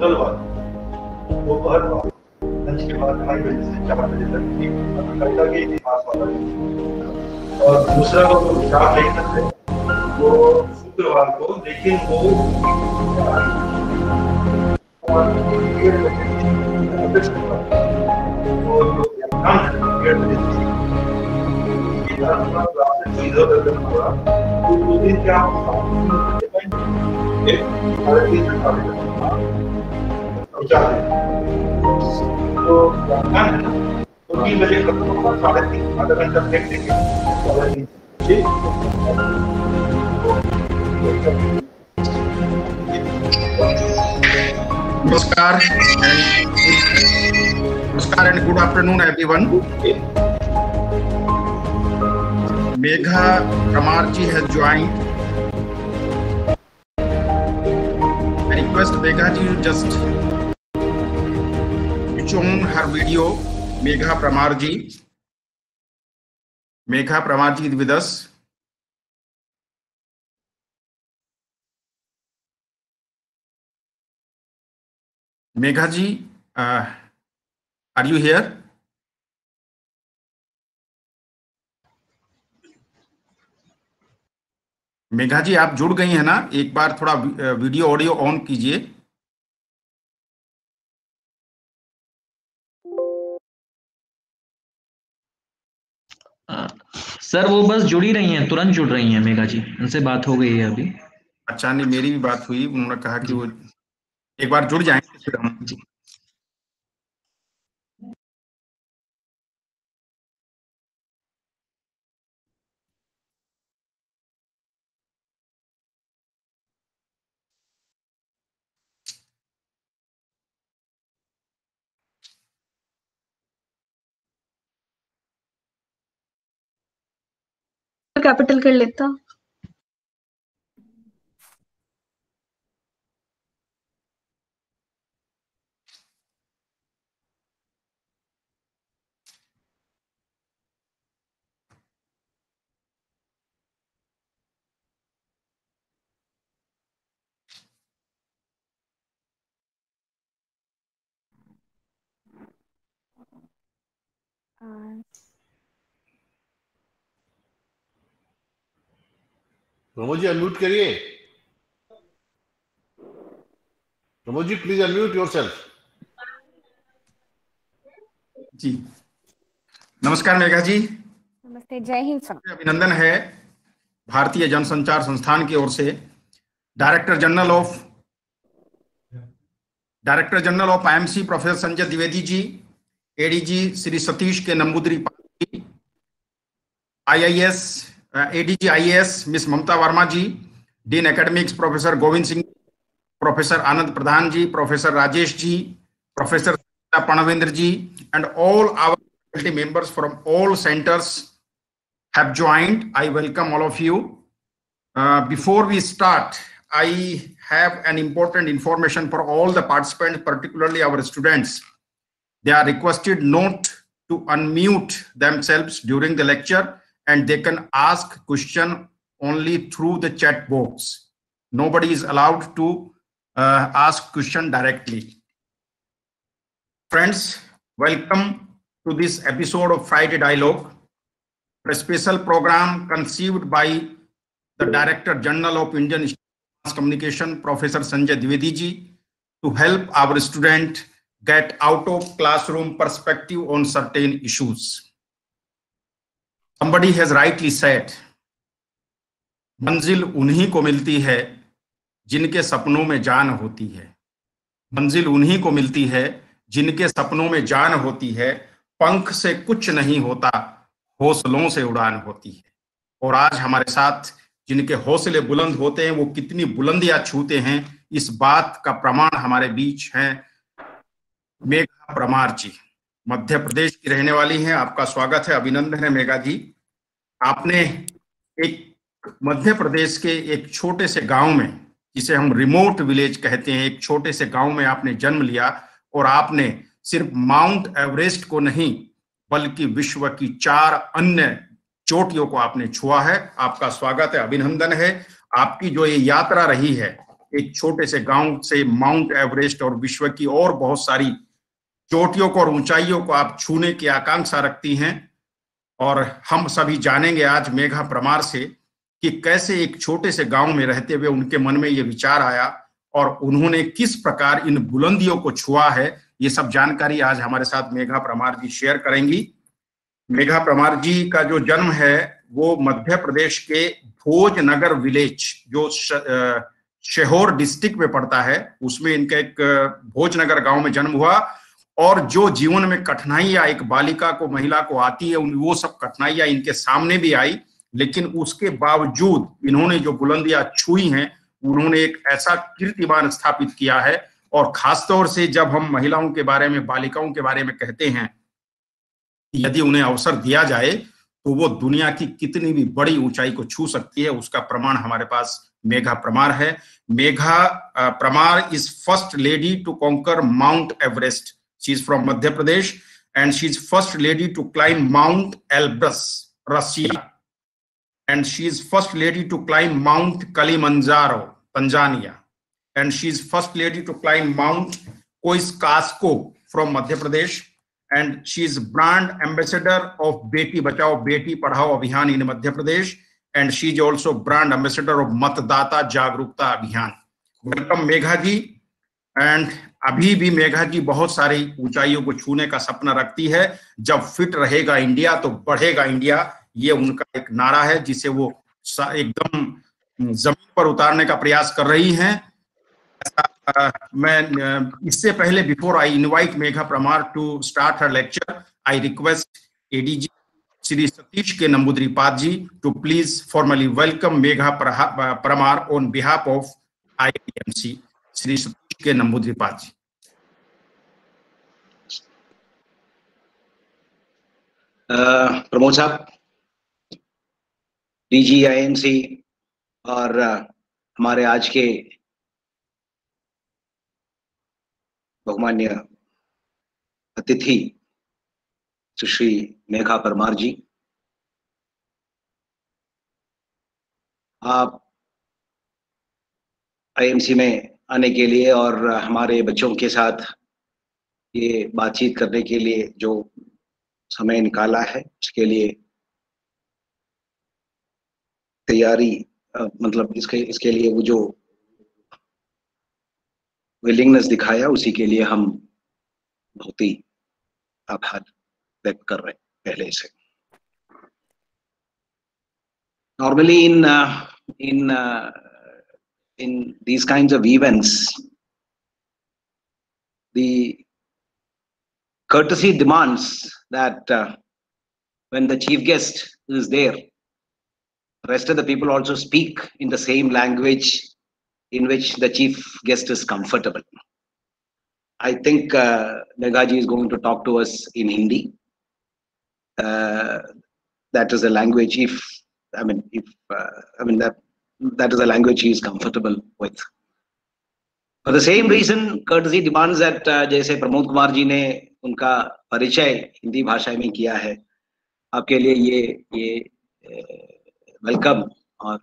मंगलवार दोपहर बाद लंच के बाद 2:30 बजे से 4 बजे तक कविता के इतिहास वाला और दूसरा वो विचार लेखन है वो शुक्रवार को, लेकिन वो और 1:30 बजे वो जो व्याख्यान है 1:30 बजे इधर उधर करना पड़ा। तो 2 दिन क्या तो व्याख्यान है ना, तो 3 बजे खत्म होगा, 3:30 आधा घंटा ब्रेक देंगे। नमस्कार and good afternoon everyone. Megha Pramar ji has joined. I request Megha ji to just switch on her video. Megha Pramar ji is with us. Megha ji, are you here? Megha जी आप जुड़ गई हैं ना, एक बार थोड़ा video audio on कीजिए। Sir वो बस जुड़ ही रही हैं, तुरंत जुड़ रही हैं मेघा जी, उनसे बात हो गई है अभी। अच्छा, नहीं मेरी भी बात हुई, उन्होंने कहा कि वो एक बार जुड़ जाएंगे फिर हम जी। कैपिटल कर लेता। प्रमोद जी अनम्यूट करिए। Pramod ji please unmute yourself. जी नमस्कार मेघा जी। नमस्ते, जय हिंद सर। अभिनंदन है भारतीय जनसंचार संस्थान की ओर से director general of IMC professor Sanjay Dwivedi ji, ADG Shri Satish K Namboodiri ji, ADG IAS miss Mamta Verma ji, dean academics professor Govind Singh, professor Anand Pradhan ji, professor Rajesh ji, professor Panvendra ji, and all our faculty members from all centers have joined. I welcome all of you. Before we start, I have an important information for all the participants, particularly our students. They are requested not to unmute themselves during the lecture, and they can ask question only through the chat box. Nobody is allowed to ask question directly. Friends, welcome to this episode of Friday Dialogue, a special program conceived by the Director General of Indian Institute of Mass Communication, Professor Sanjay Dwivedi ji, to help our students get out of classroom perspective on certain issues. Somebody has rightly said, मंजिल उन्हीं को मिलती है जिनके सपनों में जान होती है। मंजिल उन्हीं को मिलती है जिनके सपनों में जान होती है। पंख से कुछ नहीं होता, हौसलों से उड़ान होती है। और आज हमारे साथ जिनके हौसले बुलंद होते हैं, वो कितनी बुलंदियां छूते हैं, इस बात का प्रमाण हमारे बीच हैं मेघा परमार जी। मध्य प्रदेश की रहने वाली हैं। आपका स्वागत है, अभिनंदन है मेघा जी। आपने एक मध्य प्रदेश के एक छोटे से गांव में, जिसे हम रिमोट विलेज कहते हैं, एक छोटे से गांव में आपने जन्म लिया और आपने सिर्फ माउंट एवरेस्ट को नहीं बल्कि विश्व की 4 अन्य चोटियों को आपने छुआ है। आपका स्वागत है, अभिनंदन है। आपकी जो ये यात्रा रही है एक छोटे से गांव से माउंट एवरेस्ट और विश्व की और बहुत सारी चोटियों को और ऊंचाइयों को आप छूने की आकांक्षा रखती हैं। और हम सभी जानेंगे आज मेघा परमार से कि कैसे एक छोटे से गांव में रहते हुए उनके मन में ये विचार आया और उन्होंने किस प्रकार इन बुलंदियों को छुआ है। ये सब जानकारी आज हमारे साथ मेघा परमार जी शेयर करेंगी। मेघा परमार जी का जो जन्म है वो मध्य प्रदेश के भोजनगर विलेज, जो शेहोर डिस्ट्रिक्ट में पड़ता है, उसमें इनका एक भोजनगर गांव में जन्म हुआ। और जो जीवन में कठिनाइयां एक बालिका को, महिला को आती है, वो सब कठिनाइयां इनके सामने भी आई, लेकिन उसके बावजूद इन्होंने जो बुलंदियां छुई हैं, उन्होंने एक ऐसा कीर्तिमान स्थापित किया है। और खासतौर से जब हम महिलाओं के बारे में, बालिकाओं के बारे में कहते हैं, यदि उन्हें अवसर दिया जाए तो वो दुनिया की कितनी भी बड़ी ऊंचाई को छू सकती है, उसका प्रमाण हमारे पास मेघा परमार है। Megha Parmar is first lady to conquer Mount Everest. She is from Madhya Pradesh and she is first lady to climb Mount Elbrus, Russia, and she is first lady to climb Mount Kilimanjaro, Tanzania, and she is first lady to climb Mount Kosciuszko from Madhya Pradesh, and she is brand ambassador of Beti Bachao Beti Padhao Abhiyan in Madhya Pradesh, and she is also brand ambassador of Matdata Jagrukta Abhiyan. Welcome Megha ji. And अभी भी मेघा जी बहुत सारी ऊंचाइयों को छूने का सपना रखती है। जब फिट रहेगा इंडिया तो बढ़ेगा इंडिया, ये उनका एक नारा है जिसे वो एकदम जमीन पर उतारने का प्रयास कर रही हैं। मैं इससे पहले, before I invite Megha Parmar to start her lecture, I request ADG Shri Satish K Namboodripad ji to please formally welcome Megha Parmar on behalf of IIMC. Shri Satish K Namboodripad जी। प्रमोद साहब, DGIMC और हमारे आज के बहुमान्य अतिथि सुश्री मेघा परमार जी, आप IMC में आने के लिए और हमारे बच्चों के साथ ये बातचीत करने के लिए जो समय निकाला है, उसके लिए तैयारी, मतलब इसके लिए वो जो विलिंगनेस दिखाया, उसी के लिए हम बहुत ही आभार व्यक्त कर रहे हैं पहले से। Normally in these kinds of events, the courtesy demands that when the chief guest is there, the rest of the people also speak in the same language in which the chief guest is comfortable. I think Megha ji is going to talk to us in Hindi. That is a language, that is a language he is comfortable with. For the same reason, courtesy demands that जैसे प्रमोद कुमार जी ने उनका परिचय हिंदी भाषा में किया है, आपके लिए ये वेलकम और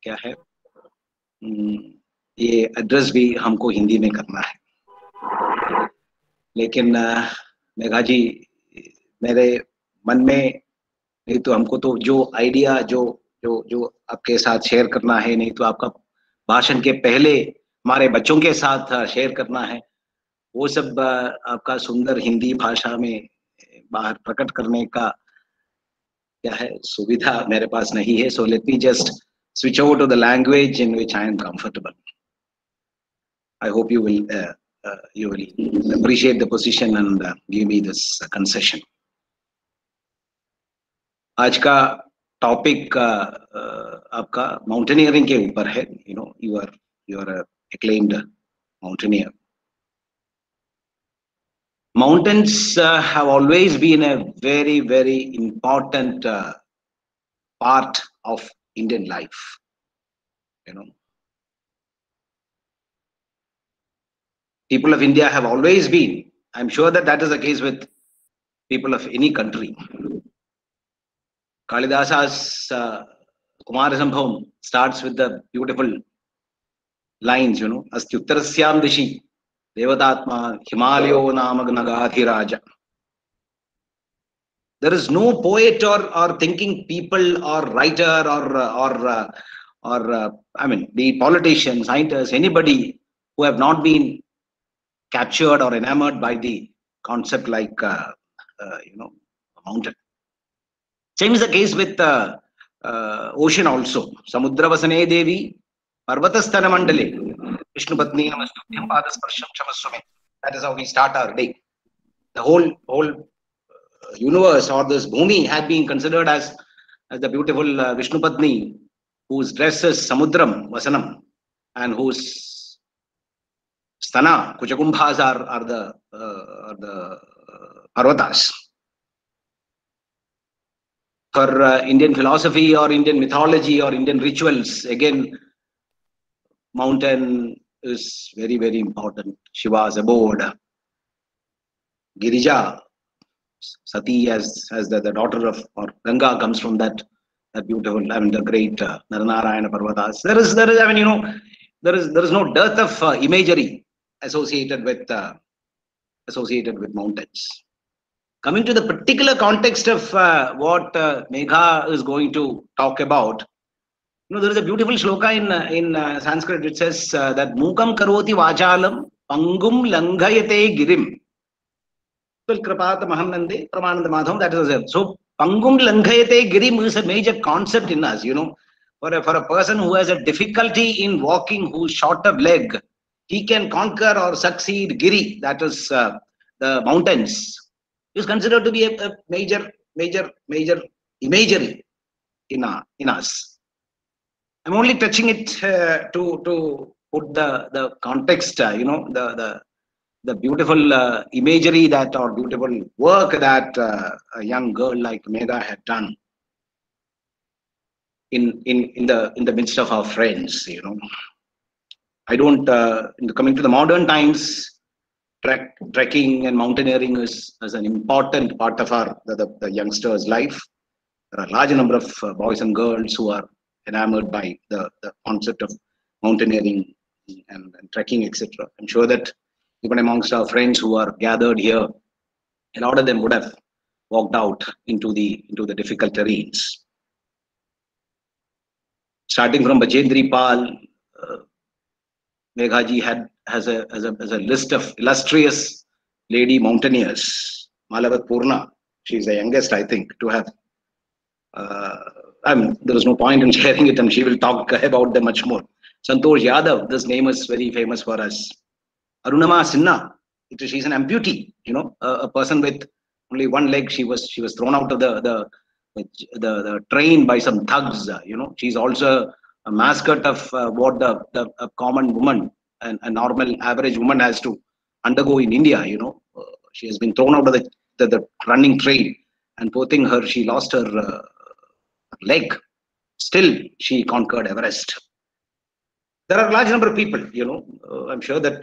क्या है, ये एड्रेस भी हमको हिंदी में करना है। लेकिन मेघा जी, मेरे मन में नहीं तो हमको तो जो आइडिया जो आपके साथ शेयर करना है, नहीं तो आपका भाषण के पहले हमारे बच्चों के साथ शेयर करना है, वो सब आपका सुंदर हिंदी भाषा में बाहर प्रकट करने का क्या है सुविधा मेरे पास नहीं है। So let me just switch over to the language in which I am comfortable. I hope you will appreciate the position and give me this concession. आज का टॉपिक आपका माउंटेनियरिंग के ऊपर है। You are a acclaimed mountaineer. Mountains have always been a very, very important part of Indian life. People of India have always been. I'm sure that is the case with people of any country. Kalidasa's Kumarasambhavam starts with the beautiful lines, you know, Astyuttarasyam dishi devatatma himalayo namagnagathiraja. There is no poet or thinking people or writer or I mean, the politicians, scientists, anybody who have not been captured or enamored by the concept like you know, a mountain. Same is the case with ocean also. Samudra vasane devi parvatastana mandale Vishnu patni namastutyam padasparsham chamaswame. That is how we start our day. The whole universe or this bhumi had been considered as the beautiful Vishnu patni, whose dress is samudram vasanam and whose stana kuchakumbhas are the parvatas. For Indian philosophy or Indian mythology or Indian rituals, again, mountain is very, very important. Shiva's abode. Girija, Sati as the daughter of, or Ganga comes from that beautiful, I mean, the great Naranarayana Parvatas. There is, I mean, you know, there is no dearth of imagery associated with mountains. Coming to the particular context of what Megha is going to talk about, you know, there is a beautiful shloka in Sanskrit. It says that Mukam karoti vachalam pangum langhayate girim. Kripata Mahanande Pramananda Madhavam. That is it. So pangum langhayate girim is a major concept in us. You know, for a person who has a difficulty in walking, who's short of leg, he can conquer or succeed giri. That is the mountains. Is considered to be a major imagery in us. I'm only touching it to put the context, you know, the beautiful imagery that, or beautiful work that a young girl like Megha had done in the midst of our friends. You know, I don't coming to the modern times. Trekking and mountaineering is an important part of the youngsters' life. There are a large number of boys and girls who are enamored by the concept of mountaineering and trekking, etc. I'm sure that even amongst our friends who are gathered here, a lot of them would have walked out into the difficult terrains. Starting from Bachendri Pal, Meghaji has a list of illustrious lady mountaineers. Malavat Purna, she's the youngest, I think, to have. I mean, there is no point in sharing it, and she will talk about them much more. Santosh Yadav, this name is very famous for us. Arunama Sinha, she's an amputee. You know, a person with only one leg. She was thrown out of the train by some thugs. You know, she's also a mascot of what a common woman, a normal average woman has to undergo in India. You know, she has been thrown out of the running train, and poor thing, she lost her leg. Still, she conquered Everest. There are a large number of people. You know, I'm sure that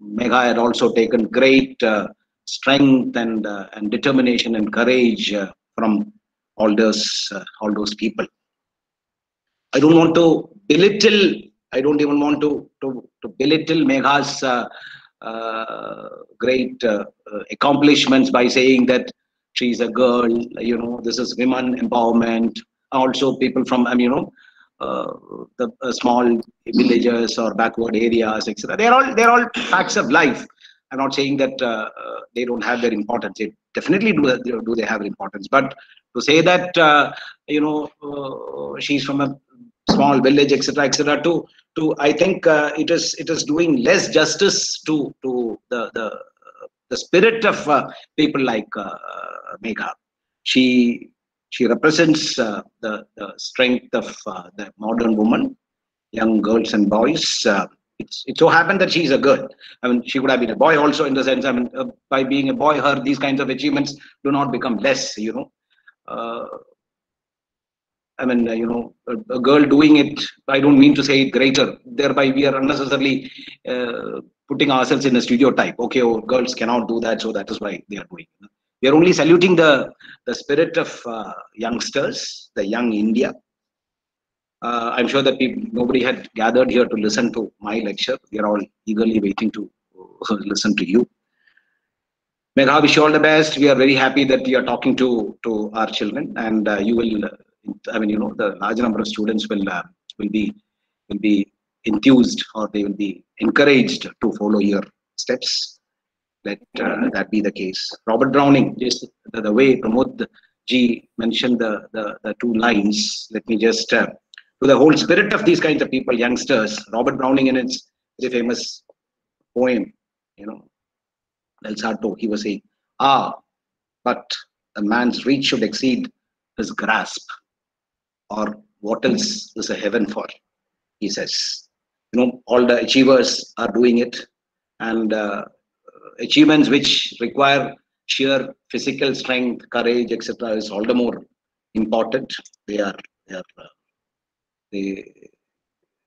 Megha had also taken great strength and determination and courage from all those people. I don't want to belittle. I don't even want to belittle Megha's great accomplishments by saying that she's a girl. You know, this is women empowerment. Also, people from you know, the small villages or backward areas, etc. They're all facts of life. I'm not saying that they don't have their importance. They definitely do they have importance. But to say that you know, she's from a small village, etc., to I think it is doing less justice to the spirit of people like Megha. She represents the strength of the modern woman, young girls and boys. It so happened that she's a girl. I mean, she could have been a boy also, in the sense, I mean, by being a boy, these kinds of achievements do not become less, you know. I mean, you know, a girl doing it, I don't mean to say it greater. Thereby, we are unnecessarily putting ourselves in a stereotype. Okay, oh, girls cannot do that, so that is why they are doing it. We are only saluting the spirit of youngsters, the young India. I'm sure that nobody had gathered here to listen to my lecture. We are all eagerly waiting to listen to you. Megha, wish you all the best. We are very happy that you are talking to our children, and you will. I mean, the large number of students will be will be enthused, or they will be encouraged to follow your steps. Let that be the case. Robert Browning, just the way Pramod ji mentioned the two lines. Let me just to the whole spirit of these kinds of people, youngsters. Robert Browning, in its very famous poem, El Sarto, he was saying, but a man's reach should exceed his grasp, or what else is a heaven for? He says, all the achievers are doing it, and achievements which require sheer physical strength, courage, etc., is all the more important. They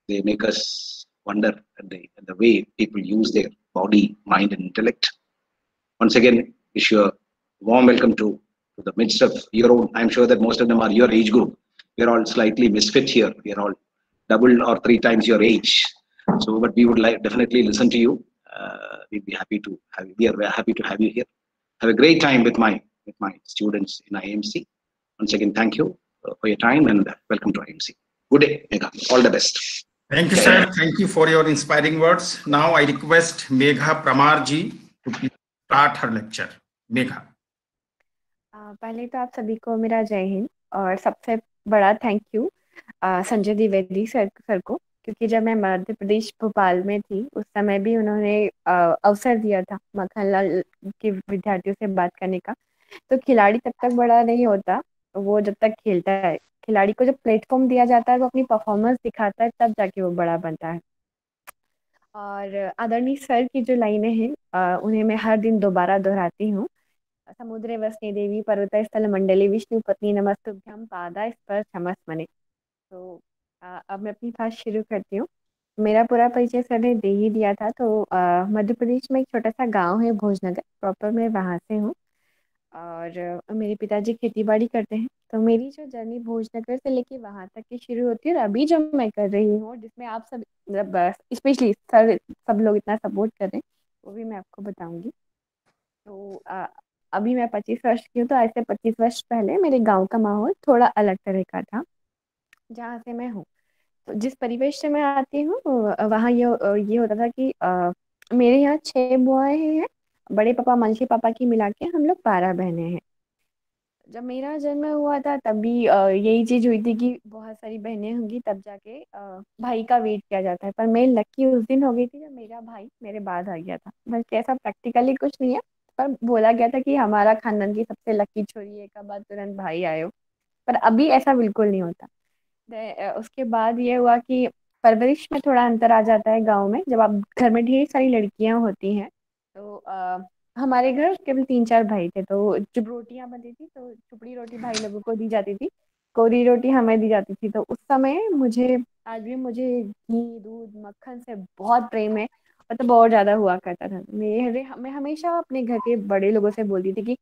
make us wonder at the way people use their body, mind, and intellect. Once again, wish you a warm welcome to the midst of your own. I'm sure that most of them are your age group. We're all slightly misfit here. We're all double or three times your age. So, but we would definitely listen to you. We'd be happy to have you. We are happy to have you here. Have a great time with my students in IMC. Once again, thank you for your time, and welcome to IMC. Good day, Megha. All the best. Thank you, sir. Thank you for your inspiring words. Now I request Megha Pramar ji to start her lecture. Megha. पहले तो आप सभी को मेरा जय हिंद, और सबसे बड़ा thank you Sanjay Dwivedi sir को, क्योंकि जब मैं मध्य प्रदेश भोपाल में थी उस समय भी उन्होंने अवसर दिया था मक्खनलाल के विद्यार्थियों से बात करने का। तो खिलाड़ी तब तक बड़ा नहीं होता वो जब तक खेलता है। खिलाड़ी को जब प्लेटफॉर्म दिया जाता है, वो अपनी परफॉर्मेंस दिखाता है, तब जाके वो बड़ा बनता है। और आदरणीय सर की जो लाइनें हैं उन्हें मैं हर दिन दोबारा दोहराती हूँ। समुद्रे वसने देवी पर्वत स्थल मंडली विष्णु पत्नी नमस्तुभ्यम पादा स्पर्श मने। तो अब मैं अपनी बात शुरू करती हूँ। मेरा पूरा परिचय सर ने दे ही दिया था। तो मध्य प्रदेश में एक छोटा सा गांव है भोजनगर, प्रॉपर मैं वहाँ से हूँ, और मेरे पिताजी खेती बाड़ी करते हैं। तो मेरी जो जर्नी भोजनगर से लेके वहाँ तक की शुरू होती है, और अभी जो मैं कर रही हूँ, जिसमें आप सब स्पेशली सर सब लोग इतना सपोर्ट कर रहे हैं, वो भी मैं आपको बताऊंगी। तो अभी मैं 25 वर्ष की हूँ। तो आज से 25 वर्ष पहले मेरे गांव का माहौल थोड़ा अलग तरह का था जहाँ से मैं हूँ। तो जिस परिवेश से मैं आती हूँ वहाँ ये होता था कि मेरे यहाँ 6 बुआएं हैं, बड़े पापा मंशी पापा की मिला के हम लोग 12 बहनें हैं। जब मेरा जन्म हुआ था तब भी यही चीज हुई थी कि बहुत सारी बहनें होंगी, तब जाके भाई का वेट किया जाता है। पर मेरी लकी उस दिन हो गई थी जब मेरा भाई मेरे बाद आ गया था। बल्कि ऐसा प्रैक्टिकली कुछ नहीं है, पर बोला गया था कि हमारा खानदान की सबसे लकी छोरी है, का बाद तुरंत भाई आए हो। पर अभी ऐसा बिल्कुल नहीं होता। उसके बाद ये हुआ कि परवरिश में थोड़ा अंतर आ जाता है गाँव में। जब आप घर में ढेर सारी लड़कियां होती हैं, तो हमारे घर केवल 3-4 भाई थे। तो जब रोटियां बनती थी तो चुपड़ी रोटी भाई लोगों को दी जाती थी, कोरी रोटी हमें दी जाती थी। तो उस समय मुझे आज भी मुझे घी दूध मक्खन से बहुत प्रेम है, मतलब बहुत ज्यादा हुआ करता था। मैं हमेशा अपने घर के बड़े लोगों से बोलती थी कि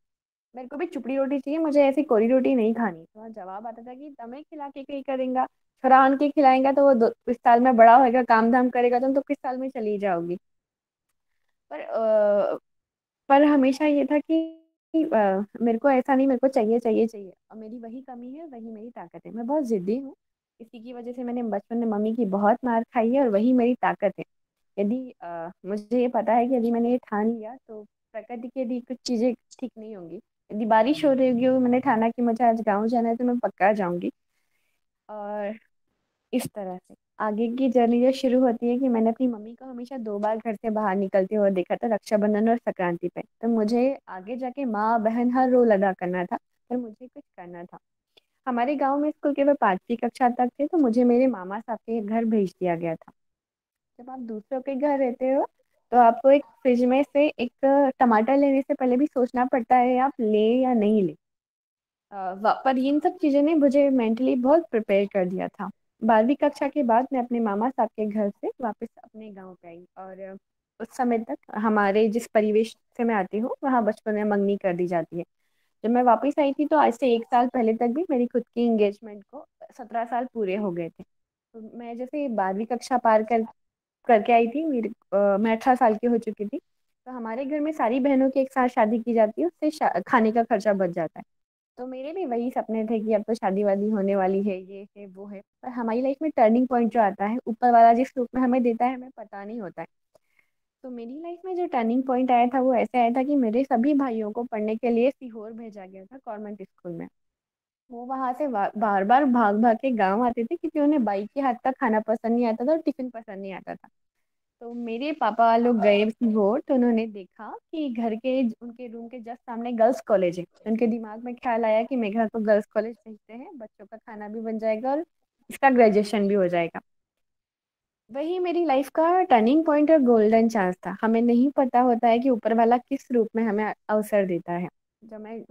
मेरे को भी चुपड़ी रोटी चाहिए, मुझे ऐसी कोरी रोटी नहीं खानी। तो जवाब आता था कि तुम्हें खिला के कहीं करेगा, छोरा आन के खिलाएंगा तो वो इस साल में बड़ा होएगा, काम धाम करेगा तो किस साल में चली जाओगी। पर पर हमेशा ये था कि मेरे को ऐसा नहीं, मेरे को चाहिए चाहिए चाहिए, और मेरी वही कमी है, वही मेरी ताकत है। मैं बहुत जिद्दी हूँ। इसी की वजह से मैंने बचपन में मम्मी की बहुत मार खाई है, और वही मेरी ताकत है। यदि मुझे ये पता है कि यदि मैंने ये ठान लिया तो प्रकृति के यदि कुछ चीज़ें ठीक नहीं होंगी। यदि बारिश हो रही होगी और मैंने ठाना कि मुझे आज गाँव जाना है, तो मैं पक्का जाऊंगी। और इस तरह से आगे की जर्नी जो शुरू होती है कि मैंने अपनी मम्मी को हमेशा 2 बार घर से बाहर निकलते हुए देखा था, रक्षाबंधन और संक्रांति पे। तो मुझे आगे जाके माँ बहन हर रोल अदा करना था, पर मुझे कुछ करना था। हमारे गांव में स्कूल केवल 5वीं कक्षा तक थे, तो मुझे मेरे मामा साहब के घर भेज दिया गया था। जब आप दूसरों के घर रहते हो तो आपको एक फ्रिज में से एक टमाटर लेने से पहले भी सोचना पड़ता है आप ले या नहीं ले। पर इन सब चीज़ों ने मुझे मेंटली बहुत प्रिपेयर कर दिया था। 12वीं कक्षा के बाद मैं अपने मामा साहब के घर से वापस अपने गांव पे आई, और उस समय तक हमारे जिस परिवेश से मैं आती हूँ वहाँ बचपन में मंगनी कर दी जाती है। जब मैं वापस आई थी तो आज से 1 साल पहले तक भी मेरी खुद की एंगेजमेंट को 17 साल पूरे हो गए थे। तो मैं जैसे 12वीं कक्षा पार करके आई थी, मैं 18 साल की हो चुकी थी। तो हमारे घर में सारी बहनों की एक साथ शादी की जाती है, उससे खाने का खर्चा बच जाता है। तो मेरे भी वही सपने थे कि अब तो शादी वादी होने वाली है, ये है वो है। पर हमारी लाइफ में टर्निंग पॉइंट जो आता है, ऊपर वाला जिस रूप में हमें देता है हमें पता नहीं होता है। तो मेरी लाइफ में जो टर्निंग पॉइंट आया था वो ऐसे आया था कि मेरे सभी भाइयों को पढ़ने के लिए सीहोर भेजा गया था कॉन्वेंट स्कूल में। वो वहां से बार बार भाग भाग के गांव आते थे, क्योंकि उन्हें बाई के हाथ का खाना पसंद नहीं आता था और टिफिन पसंद नहीं आता था। तो मेरे पापा लोग गए सीहोर, तो उन्होंने देखा कि घर के उनके रूम के जस्ट सामने गर्ल्स कॉलेज है। तो उनके दिमाग में ख्याल आया कि मेघा को गर्ल्स कॉलेज भेजते हैं, बच्चों का खाना भी बन जाएगा और इसका ग्रेजुएशन भी हो जाएगा। वही मेरी लाइफ का टर्निंग पॉइंट और गोल्डन चांस था। हमें नहीं पता होता है कि ऊपर वाला किस रूप में हमें अवसर देता है। जब मैं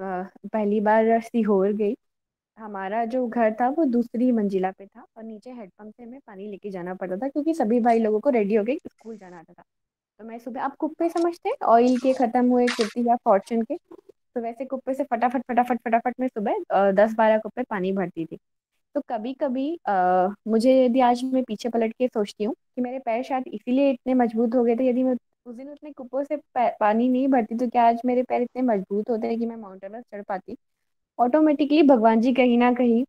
पहली बार सीहोर गई, हमारा जो घर था वो दूसरी मंजिला पे था और नीचे हैंडपंप से हमें पानी लेके जाना पड़ता था, क्योंकि सभी भाई लोगों को रेडी होके स्कूल जाना आता था। तो मैं सुबह, आप कुप्पे समझते हैं ऑयल के खत्म हुए कुर्ती या फॉर्चून के, तो वैसे कुप्पे से फटाफट फटाफट फटाफट मैं सुबह 10-12 कुप्पे पानी भरती थी। तो कभी कभी मुझे, यदि आज मैं पीछे पलट के सोचती हूँ कि मेरे पैर शायद इसीलिए इतने मजबूत हो गए थे, यदि मैं उस दिन उतने कुप्पों से पानी नहीं भरती तो क्या आज मेरे पैर इतने मजबूत होते हैं कि मैं माउंट एवरेस्ट चढ़ पाती। ऑटोमेटिकली भगवान जी कहीं ना कहीं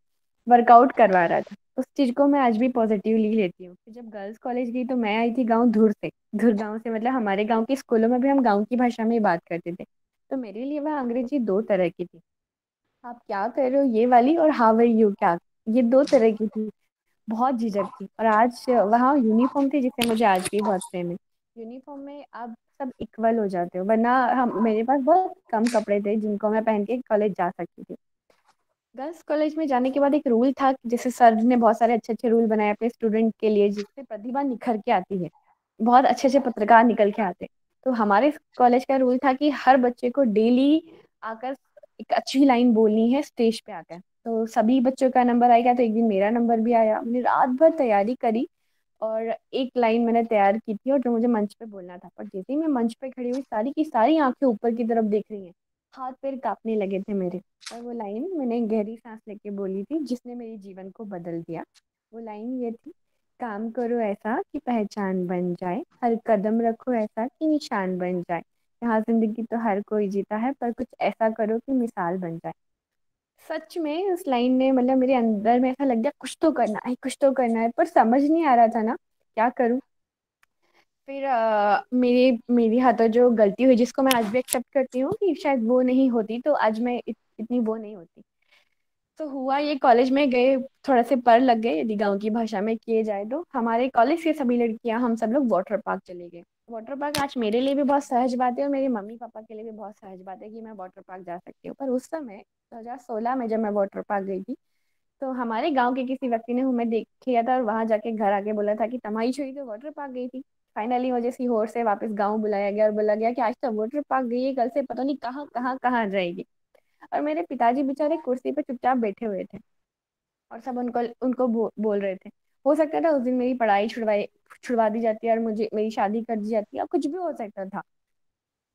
वर्कआउट करवा रहा था। उस चीज को मैं आज भी पॉजिटिवली लेती हूँ। फिर जब गर्ल्स कॉलेज गई तो मैं आई थी गांव धुर से। धुर गांव से मतलब हमारे गांव के स्कूलों में भी हम गांव की भाषा में ही बात करते थे। तो मेरे लिए वह अंग्रेजी दो तरह की थी। आप क्या कर रहे हो ये वाली, और हाउ आर यू क्या, ये दो तरह की थी। बहुत झिझक थी। और आज वहाँ यूनिफॉर्म थी जिससे मुझे आज भी बहुत प्रेम है। यूनिफॉर्म में आप सब इक्वल हो जाते हो, वरना हम, मेरे पास बहुत कम कपड़े थे जिनको मैं पहन के कॉलेज जा सकती थी। गर्ल्स कॉलेज में जाने के बाद एक रूल था कि जैसे सर ने बहुत सारे अच्छे अच्छे रूल बनाए अपने स्टूडेंट के लिए, जिससे प्रतिभा निखर के आती है, बहुत अच्छे अच्छे पत्रकार निकल के आते। तो हमारे कॉलेज का रूल था कि हर बच्चे को डेली आकर एक अच्छी लाइन बोलनी है स्टेज पे आकर। तो सभी बच्चों का नंबर आएगा, तो एक दिन मेरा नंबर भी आया। मैंने रात भर तैयारी करी और एक लाइन मैंने तैयार की थी और जो मुझे मंच पे बोलना था। पर जैसे ही मैं मंच पे खड़ी हुई, सारी की सारी आंखें ऊपर की तरफ देख रही हैं, हाथ पैर कांपने लगे थे मेरे। और वो लाइन मैंने गहरी सांस लेके बोली थी, जिसने मेरे जीवन को बदल दिया। वो लाइन ये थी, काम करो ऐसा कि पहचान बन जाए, हर कदम रखो ऐसा कि निशान बन जाए, यहाँ जिंदगी तो हर कोई जीता है, पर कुछ ऐसा करो कि मिसाल बन जाए। सच में उस लाइन ने, मतलब मेरे अंदर में ऐसा लग गया कुछ तो करना है, कुछ तो करना है, पर समझ नहीं आ रहा था ना क्या करूं। फिर मेरी मेरी हाथों जो गलती हुई, जिसको मैं आज भी एक्सेप्ट करती हूँ कि शायद वो नहीं होती तो आज मैं इतनी वो नहीं होती। तो हुआ ये, कॉलेज में गए, थोड़ा से पर लग गए यदि गांव की भाषा में किए जाए तो। हमारे कॉलेज से सभी लड़कियां, हम सब लोग वाटर पार्क चले गए। वाटर पार्क आज मेरे लिए भी बहुत सहज बात है और मेरे मम्मी पापा के लिए भी बहुत सहज बात है कि मैं वाटर पार्क जा सकती हूँ। पर उस समय 2016 में जब मैं वाटर पार्क गई थी, तो हमारे गांव के किसी व्यक्ति ने हमें देख किया था और वहां जाके घर आके बोला था कि तुम्हारी छोरी तो वाटर पार्क गई थी। फाइनली मुझे सीहोर से वापस गांव बुलाया गया और बोला गया कि आज तो वाटर पार्क गई है, कल से पता नहीं कहाँ कहाँ कहाँ जाएगी। और मेरे पिताजी बेचारे कुर्सी पे चुपचाप बैठे हुए थे और सब उनको उनको बोल रहे थे। हो सकता था उस दिन मेरी पढ़ाई छुड़वा दी जाती है और मुझे मेरी शादी कर दी जाती है, और कुछ भी हो सकता था।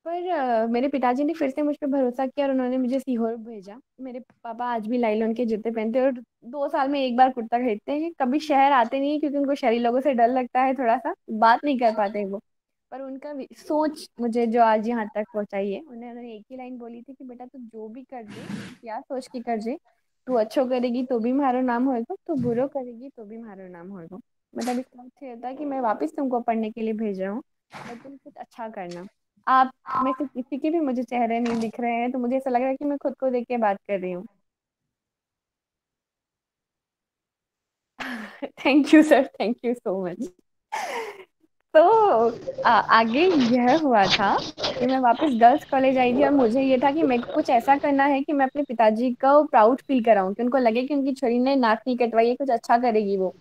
पर मेरे पिताजी ने फिर से मुझ पर भरोसा किया और उन्होंने मुझे सीहोर भेजा। मेरे पापा आज भी लाइलॉन के जूते पहनते हैं और 2 साल में एक बार कुर्ता खरीदते हैं। कभी शहर आते नहीं, क्योंकि उनको शहरी लोगों से डर लगता है, थोड़ा सा बात नहीं कर पाते वो। पर उनका सोच मुझे जो आज यहाँ तक पहुंचाई है, उन्होंने एक ही लाइन बोली थी कि बेटा तू जो भी कर दे, क्या सोच के कर दे, तू अच्छो करेगी तो भी मारो नाम होएगा, तू बुरो करेगी तो भी मारो नाम होएगा। मतलब इसका अर्थ ये होता है कि मैं वापस तुमको पढ़ने के लिए भेज रहा हूँ, पर तुम कुछ अच्छा करना। आप में से किसी के भी मुझे चेहरे नहीं दिख रहे हैं, तो मुझे ऐसा लग रहा है कि मैं खुद को देख के बात कर रही हूँ। Thank you sir, thank you so much. तो आगे यह हुआ था कि मैं वापस गर्ल्स कॉलेज आई थी और मुझे ये था कि मेरे को कुछ ऐसा करना है कि मैं अपने पिताजी को प्राउड फील कराऊं, कि उनको लगे कि उनकी छोरी ने नाक नहीं कटवाई है, कुछ अच्छा करेगी वो।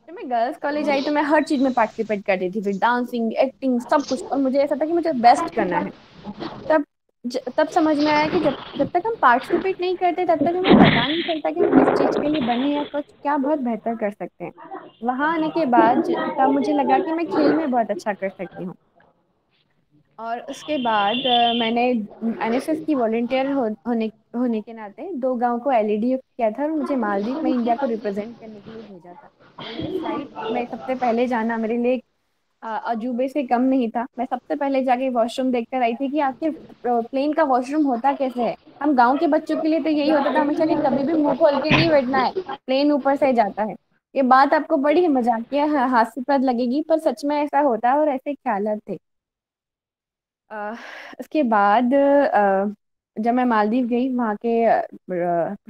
जब मैं गर्ल्स कॉलेज आई तो मैं हर चीज में पार्टिसिपेट करती थी, फिर डांसिंग, एक्टिंग, सब कुछ। और मुझे ऐसा था कि मुझे बेस्ट करना है। तब तब समझ में आया कि जब जब तक हम पार्टिसिपेट नहीं करते तब तक हमें पता नहीं चलता कि हम किस चीज के लिए बने या कुछ क्या बहुत बेहतर कर सकते हैं। वहां आने के बाद तब मुझे लगा कि मैं खेल में बहुत अच्छा कर सकती हूँ। और उसके बाद मैंने एनएसएस की वॉलंटियर होने के नाते 2 गांव को एलईडी किया था और मुझे मालदीव में इंडिया को रिप्रेजेंट करने के लिए भेजा था। रेलवे फ्लाइट में सबसे पहले जाना मेरे लिए एक अजूबे से कम नहीं था। मैं सबसे पहले जाके वॉशरूम देखकर आई थी कि आखिर प्लेन का वॉशरूम होता कैसे है। हम गांव के बच्चों के लिए तो यही होता था हमेशा कि कभी भी मुंह खोल के नहीं बैठना है, प्लेन ऊपर से जाता है। ये बात आपको बड़ी मजाकिया हास्यास्पद लगेगी, पर सच में ऐसा होता है और ऐसे ख्याल थे। अ, उसके बाद जब मैं मालदीव गई, वहाँ के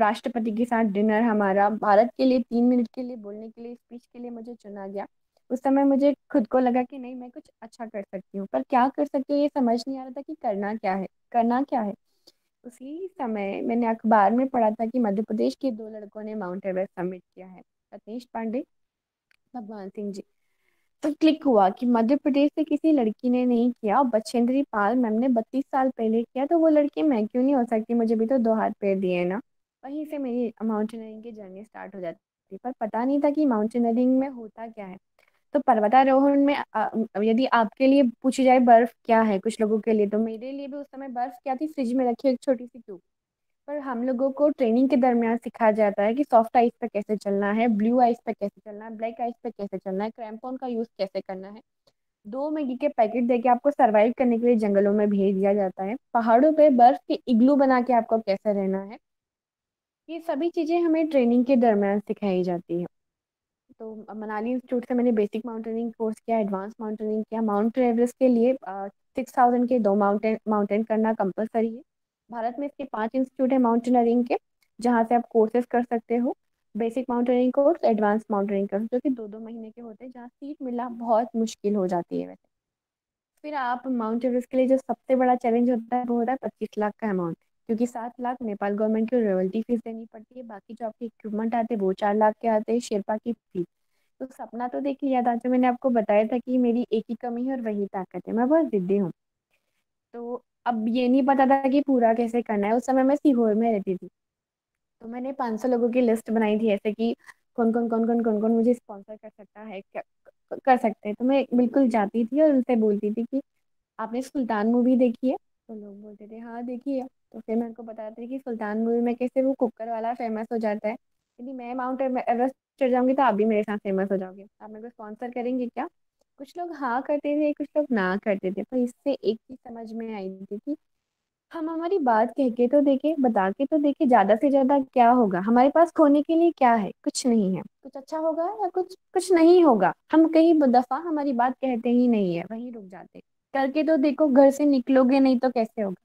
राष्ट्रपति के साथ डिनर हमारा, भारत के लिए 3 मिनट के लिए बोलने के लिए, स्पीच के लिए मुझे चुना गया। उस समय मुझे खुद को लगा कि नहीं, मैं कुछ अच्छा कर सकती हूँ, पर क्या कर सकती हूँ ये समझ नहीं आ रहा था कि करना क्या है, करना क्या है। उसी समय मैंने अखबार में पढ़ा था कि मध्य प्रदेश के 2 लड़कों ने माउंट एवरेस्ट सबमिट किया है, सतीश पांडे, भगवान सिंह जी। तो क्लिक हुआ कि मध्य प्रदेश से किसी लड़की ने नहीं किया, और बछेंद्री पाल मैम ने 32 साल पहले किया, तो वो लड़की मैं क्यों नहीं हो सकती, मुझे भी तो 2 हाथ पैर दिए हैं ना। वहीं से मेरी माउंटेनियरिंग की जर्नी स्टार्ट हो जाती, पर पता नहीं था कि माउंटेनियरिंग में होता क्या है। तो पर्वतारोहण में यदि आपके लिए पूछी जाए बर्फ क्या है कुछ लोगों के लिए, तो मेरे लिए भी उस समय बर्फ क्या थी, फ्रिज में रखी हुई एक छोटी सी ट्यूब। पर हम लोगों को ट्रेनिंग के दरमियान सिखाया जाता है कि सॉफ्ट आइस पे कैसे चलना है, ब्लू आइस पे कैसे चलना है, ब्लैक आइस पे कैसे चलना है, क्रैम्पॉन का यूज कैसे करना है। 2 मैगी के पैकेट देके आपको सरवाइव करने के लिए जंगलों में भेज दिया जाता है, पहाड़ों पे बर्फ के इग्लू बना के आपको कैसे रहना है। ये सभी चीजें हमें ट्रेनिंग के दरमियान सिखाई जाती है। तो मनाली इंस्टीट्यूट से मैंने बेसिक माउंटेनिंग कोर्स किया, एडवांस माउंटेनिंग किया। माउंट एवरेस्ट के लिए 6,000 के 2 माउंटेन माउंटेन करना कंपलसरी है। भारत में इसके 5 इंस्टीट्यूट है माउंटेनियरिंग के, जहाँ से आप कोर्सेज कर सकते हो। Basic mountaineering course, advance mountaineering course, जो कि 2-2 महीने के होते हैं, जहाँ सीट मिलना बहुत मुश्किल हो जाती है वैसे। फिर आप माउंट एवरेस्ट के लिए जो सबसे बड़ा चैलेंज होता है वो होता है 25 लाख का अमाउंट, क्योंकि 7 लाख नेपाल गवर्नमेंट को रॉयल्टी फीस देनी पड़ती है, बाकी जो आपके इक्विपमेंट आते हैं वो 4 लाख के आते हैं, शेरपा की फीस। तो सपना तो देखिए, याद आज मैंने आपको बताया था कि मेरी एक ही कमी है और वही ताकत है, मैं बहुत जिद्दी हूँ। तो अब ये नहीं पता था कि पूरा कैसे करना है। उस समय मैं सीहोर में रहती थी, तो मैंने 500 लोगों की लिस्ट बनाई थी, ऐसे कि कौन कौन मुझे स्पॉन्सर कर सकता है, क्या कर सकते हैं। तो मैं बिल्कुल जाती थी और उनसे बोलती थी कि आपने सुल्तान मूवी देखी है? तो लोग बोलते थे हाँ देखी है। तो फिर मैं उनको बताती थी कि सुल्तान मूवी में कैसे वो कुकर वाला फेमस हो जाता है, यदि मैं माउंट एवरेस्ट चढ़ जाऊंगी तो आप भी मेरे साथ फेमस हो जाओगे, आप मेरे को स्पॉन्सर करेंगे क्या? कुछ लोग हाँ करते थे, कुछ लोग ना करते थे, पर इससे एक चीज समझ में आई थी कि हम हमारी बात कह के तो देखे, बता के तो देखे, ज्यादा से ज्यादा क्या होगा, हमारे पास खोने के लिए क्या है, कुछ नहीं है। कुछ अच्छा होगा या कुछ कुछ नहीं होगा। हम कई दफा हमारी बात कहते ही नहीं है, वहीं रुक जाते। करके तो देखो, घर से निकलोगे नहीं तो कैसे होगा।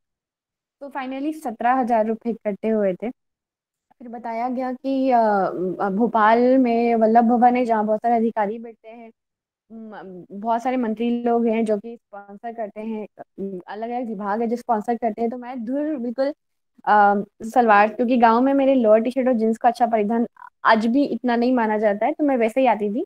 तो फाइनली 17,000 रुपये इकट्ठे हुए थे। फिर बताया गया कि भोपाल में वल्लभ भवन है, जहाँ बहुत सारे अधिकारी बैठते हैं, बहुत सारे मंत्री लोग हैं जो कि स्पॉन्सर करते हैं, अलग अलग विभाग है जो स्पॉन्सर करते हैं। तो मैं दूर बिल्कुल सलवार, क्योंकि गांव में मेरे लोअर टी शर्ट और जींस का अच्छा परिधान आज भी इतना नहीं माना जाता है, तो मैं वैसे ही आती थी।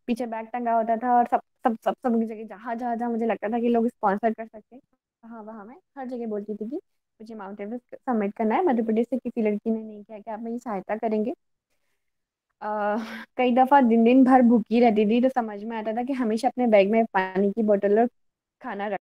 पीछे बैग टंगा होता था, और सब जगह, जहाँ जहाँ जहाँ मुझे लगता था कि लोग स्पॉन्सर कर सकते हैं, वहाँ वहाँ मैं हर जगह बोलती थी कि मुझे माउंट एवरेस्ट सबमिट करना है, मध्य प्रदेश से किसी लड़की ने नहीं किया, क्या आप मेरी सहायता करेंगे? कई दफा दिन दिन भर भूखी रहती थी, तो समझ में आता था कि हमेशा अपने बैग में पानी की बोतल और खाना रख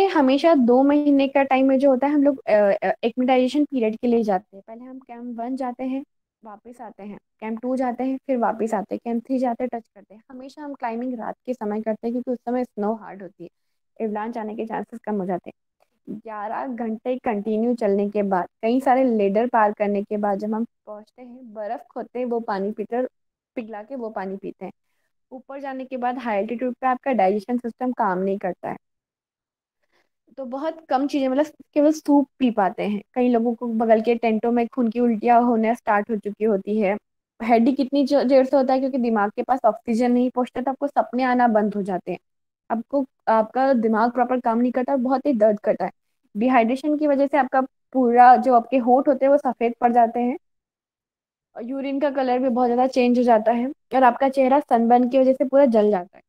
हमेशा 2 महीने का टाइम में जो होता है हम लोग एक्लिमेटाइजेशन पीरियड के लिए जाते हैं। पहले हम कैंप 1 जाते हैं, वापस आते हैं, कैंप 2 जाते हैं, फिर वापस आते हैं, कैंप 3 जाते हैं, टच करते हैं। हमेशा हम क्लाइंबिंग रात के समय करते हैं क्योंकि उस समय स्नो हार्ड होती है, एवलांच आने के चांसेस कम हो जाते हैं। 11 घंटे कंटिन्यू चलने के बाद, कई सारे लेडर पार करने के बाद जब हम पहुंचते हैं, बर्फ खोदते हैं, वो पानी पीते, पिघला के वो पानी पीते हैं। ऊपर जाने के बाद हाई एल्टीट्यूड पे आपका डाइजेशन सिस्टम काम नहीं करता है, तो बहुत कम चीजें, मतलब केवल सूप पी पाते हैं। कई लोगों को बगल के टेंटों में खून की उल्टियां होने स्टार्ट हो चुकी होती है। हेडेक कितनी देर से होता है क्योंकि दिमाग के पास ऑक्सीजन नहीं पहुंचता, तो आपको सपने आना बंद हो जाते हैं, आपको आपका दिमाग प्रॉपर काम नहीं करता और बहुत ही दर्द करता है। डिहाइड्रेशन की वजह से आपका पूरा जो आपके होंठ होते हैं वो सफेद पड़ जाते हैं, और यूरिन का कलर भी बहुत ज्यादा चेंज हो जाता है, और आपका चेहरा सनबर्न की वजह से पूरा जल जाता है।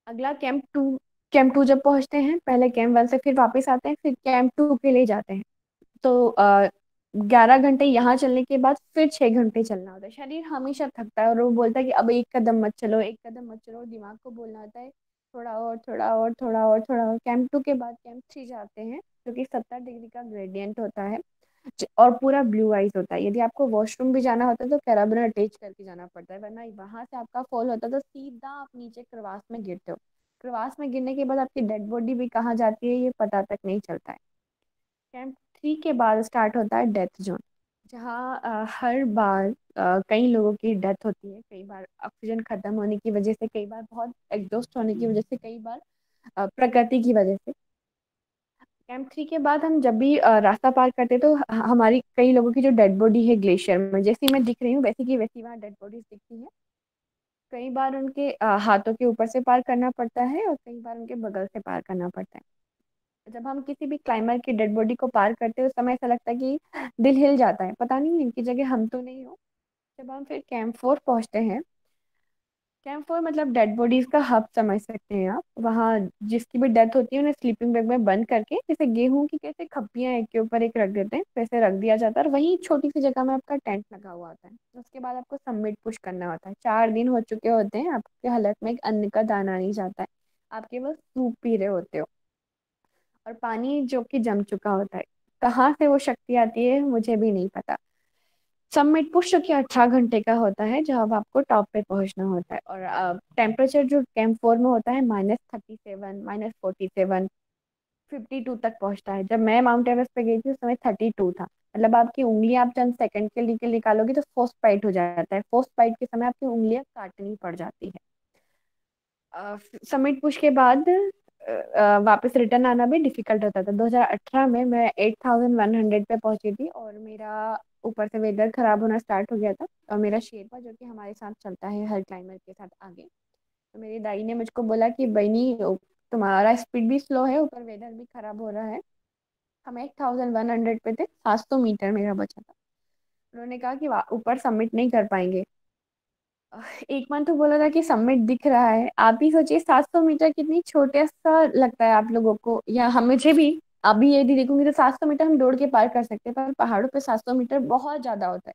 अगला कैंप 2 जब पहुंचते हैं, पहले कैंप 1 से फिर वापस आते हैं, फिर कैंप 2 के लिए जाते हैं। तो 11 घंटे यहाँ चलने के बाद फिर 6 घंटे चलना होता है। शरीर हमेशा थकता है और वो बोलता है कि अब एक कदम मत चलो, एक कदम मत चलो। दिमाग को बोलना होता है थोड़ा और, थोड़ा और, थोड़ा और, थोड़ा और। कैंप 2 के बाद कैंप 3 जाते हैं, जो कि 70 डिग्री का ग्रेडियंट होता है, और पूरा ब्लू आइस होता है। यदि आपको वॉशरूम भी जाना होता है तो कैराबिन अटैच करके जाना पड़ता है, वरना वहां से आपका फॉल होता है तो सीधा आप नीचे क्रवास में गिरते हो। क्रवास में गिरने के बाद आपकी डेड बॉडी भी कहाँ जाती है ये पता तक नहीं चलता है। कैंप 3 के बाद स्टार्ट होता है डेथ जोन, जहाँ हर बार कई लोगों की डेथ होती है। कई बार ऑक्सीजन खत्म होने की वजह से, कई बार बहुत एग्जॉस्ट होने की वजह से, कई बार प्रकृति की वजह से। कैंप 3 के बाद हम जब भी रास्ता पार करते तो हमारी कई लोगों की जो डेड बॉडी है ग्लेशियर में, जैसी मैं दिख रही हूँ वैसी की वैसी वहाँ डेड बॉडीज दिखती है। कई बार उनके हाथों के ऊपर से पार करना पड़ता है और कई बार उनके बगल से पार करना पड़ता है। जब हम किसी भी क्लाइंबर की डेड बॉडी को पार करते हैं उस समय ऐसा लगता है कि दिल हिल जाता है, पता नहीं इनकी जगह हम तो नहीं हो। जब हम फिर कैंप 4 पहुंचते हैं, कैंप 4 मतलब डेड बॉडीज का हब समझ सकते हैं आप। वहाँ जिसकी भी डेथ होती है उन्हें स्लीपिंग बैग में बंद करके, जैसे गेहूं की कैसे खप्पियां एक के ऊपर एक रख देते हैं वैसे रख दिया जाता है, और वहीं छोटी सी जगह में आपका टेंट लगा हुआ होता है। उसके बाद आपको सबमिट पुश करना होता है। 4 दिन हो चुके होते हैं, आपके हालत में एक अन्न का दाना नहीं जाता है, आप केवल सूप पी रहे होते हो और पानी जो कि जम चुका होता है। कहाँ से वो शक्ति आती है मुझे भी नहीं पता। सबमिट पुश जो कि 18 घंटे का होता है, जब आपको टॉप पे पहुंचना होता है, और टेम्परेचर जो कैंप 4 में होता है -37, -47, 52 तक पहुंचता है। जब मैं माउंट एवरेस्ट पे गई थी उस समय 32 था। मतलब आपकी उंगलियां आप चंद सेकंड के लिए निकालोगी तो फोस्ट बाइट हो जाता है। फोस्ट बाइट के समय आपकी उंगलियां काटनी पड़ जाती है। समिट पुश के बाद वापस रिटर्न आना भी डिफिकल्ट होता था। 2018 में मैं 8100 पे पहुंची थी और मेरा ऊपर से वेदर खराब होना स्टार्ट हो गया था, और मेरा शेरपा जो कि हमारे साथ चलता है हर क्लाइंबर के साथ आगे, तो मेरी दाई ने मुझको बोला कि बहनी तुम्हारा स्पीड भी स्लो है, ऊपर वेदर भी खराब हो रहा है। हम 8100 पे थे, 700 मीटर मेरा बचा था। उन्होंने कहा कि ऊपर सबमिट नहीं कर पाएंगे। एक मन तो बोला था कि समिट दिख रहा है। आप ही सोचिए 700 मीटर कितनी छोटे सा लगता है आप लोगों को, या हम मुझे भी। अभी यदि देखूंगी तो 700 मीटर हम दौड़ के पार कर सकते हैं, पर पहाड़ों पे 700 मीटर बहुत ज्यादा होता है।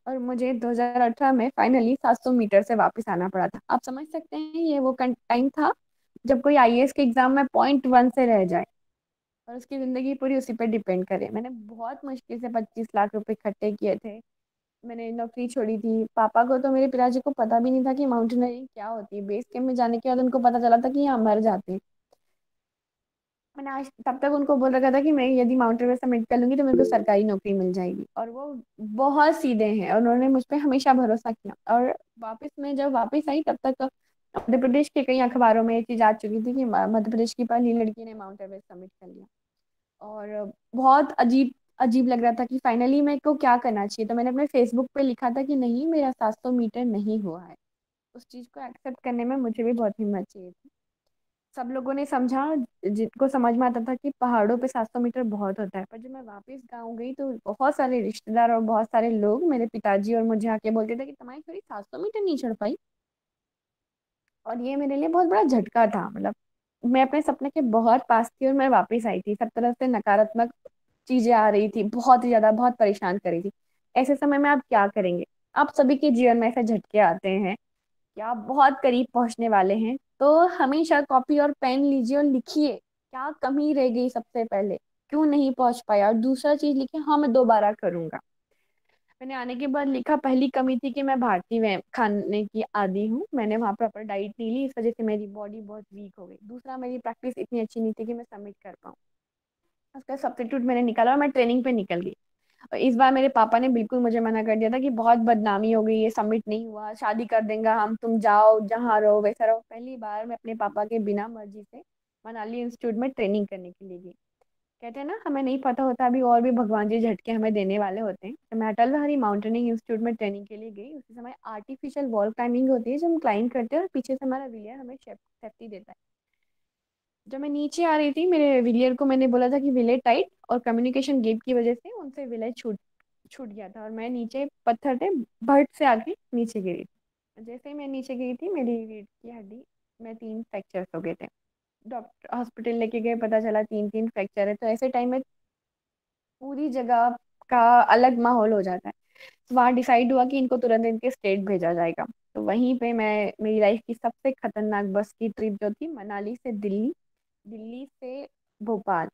और मुझे 2018 में फाइनली 700 मीटर से वापस आना पड़ा था। आप समझ सकते हैं ये वो टाइम था जब कोई आईएएस के एग्जाम में .1 से रह जाए और उसकी जिंदगी पूरी उसी पे डिपेंड करे। मैंने बहुत मुश्किल से 25 लाख रुपए इकट्ठे किए थे। मैंने नौकरी छोड़ी थी। पापा को तो, मेरे पिताजी को पता भी नहीं था कि माउंटेनियरिंग क्या होती है। बेस कैंप में जाने के बाद उनको पता चला था कि यहाँ मर जाते हैं। मैंने आज तब तक उनको बोल रखा था कि मैं यदि माउंट एवरेस्ट सबमिट कर लूंगी तो मेरे को सरकारी नौकरी मिल जाएगी, और वो बहुत सीधे हैं और उन्होंने मुझ पर हमेशा भरोसा किया। और वापस मैं जब वापस आई तब तक मध्य प्रदेश के कई अखबारों में ये चीज आ चुकी थी कि मध्य प्रदेश की पहली लड़की ने माउंट एवरेस्ट सबमिट कर लिया। और बहुत अजीब अजीब लग रहा था कि फाइनली मेरे को क्या करना चाहिए। तो मैंने अपने फेसबुक पे लिखा था कि नहीं, मेरा 700 मीटर नहीं हुआ है। उस चीज को एक्सेप्ट करने में मुझे भी बहुत हिम्मत चाहिए थी। सब लोगों ने समझा, जिनको समझ में आता था कि पहाड़ों पे 700 मीटर बहुत होता है। पर जब मैं वापस गाँव गई तो बहुत सारे रिश्तेदार और बहुत सारे लोग, मेरे पिताजी और मुझे आके बोलते थे कि तुम्हारी छोरी 700 मीटर नहीं चढ़ पाई। और ये मेरे लिए बहुत बड़ा झटका था। मतलब मैं अपने सपने के बहुत पास थी और मैं वापस आई थी। सब तरफ से नकारात्मक चीजें आ रही थी, बहुत ही ज्यादा, बहुत परेशान कर रही थी। ऐसे समय में आप क्या करेंगे? आप सभी के जीवन में ऐसे झटके आते हैं कि आप बहुत करीब पहुंचने वाले हैं, तो हमेशा कॉपी और पेन लीजिए और लिखिए क्या कमी रह गई सबसे पहले, क्यों नहीं पहुंच पाया। और दूसरा चीज लिखे, हाँ मैं दोबारा करूंगा। मैंने आने के बाद लिखा, पहली कमी थी कि मैं भारतीय खाने की आदी हूँ, मैंने वहाँ प्रॉपर डाइट नहीं ली, इस वजह से मेरी बॉडी बहुत वीक हो गई। दूसरा, मेरी प्रैक्टिस इतनी अच्छी नहीं थी कि मैं सबमिट कर पाऊँ। उसका सब्स्टिट्यूट मैंने निकाला और मैं ट्रेनिंग पे निकल गई। और इस बार मेरे पापा ने बिल्कुल मुझे मना कर दिया था कि बहुत बदनामी हो गई, ये सबमिट नहीं हुआ, शादी कर देंगे हम, तुम जाओ जहाँ रहो वैसा रहो। पहली बार मैं अपने पापा के बिना मर्जी से मनाली इंस्टीट्यूट में ट्रेनिंग करने के लिए गई। कहते हैं ना, हमें नहीं पता होता अभी और भी भगवान जी झटके हमें देने वाले होते हैं। तो मैं अटल बिहारी माउंटेनिंग इंस्टीट्यूट में ट्रेनिंग के लिए गई। उसी समय आर्टिफिशियल वॉल क्लाइंबिंग होती है, जो हम क्लाइंब करते हैं और पीछे से हमारा व्हीलियर हमें सेफ्टी देता है। जब मैं नीचे आ रही थी, मेरे व्हीलियर को मैंने बोला था कि व्हीलियर टाइट, और कम्युनिकेशन गैप की वजह से उनसे व्हीलियर छूट छूट गया था और मैं नीचे पत्थर थे, भट से आके नीचे गिरी थी। जैसे ही मैं नीचे गिरी थी, मेरी रीढ़ की हड्डी में 3 फ्रैक्चर्स हो गए थे। डॉक्टर हॉस्पिटल लेके गए, पता चला 3 फ्रैक्चर है। तो ऐसे टाइम में पूरी जगह का अलग माहौल हो जाता है। तो वहाँ डिसाइड हुआ कि इनको तुरंत इनके स्टेट भेजा जाएगा। तो वहीं पे मैं, मेरी लाइफ की सबसे खतरनाक बस की ट्रिप जो थी, मनाली से दिल्ली, दिल्ली से भोपाल,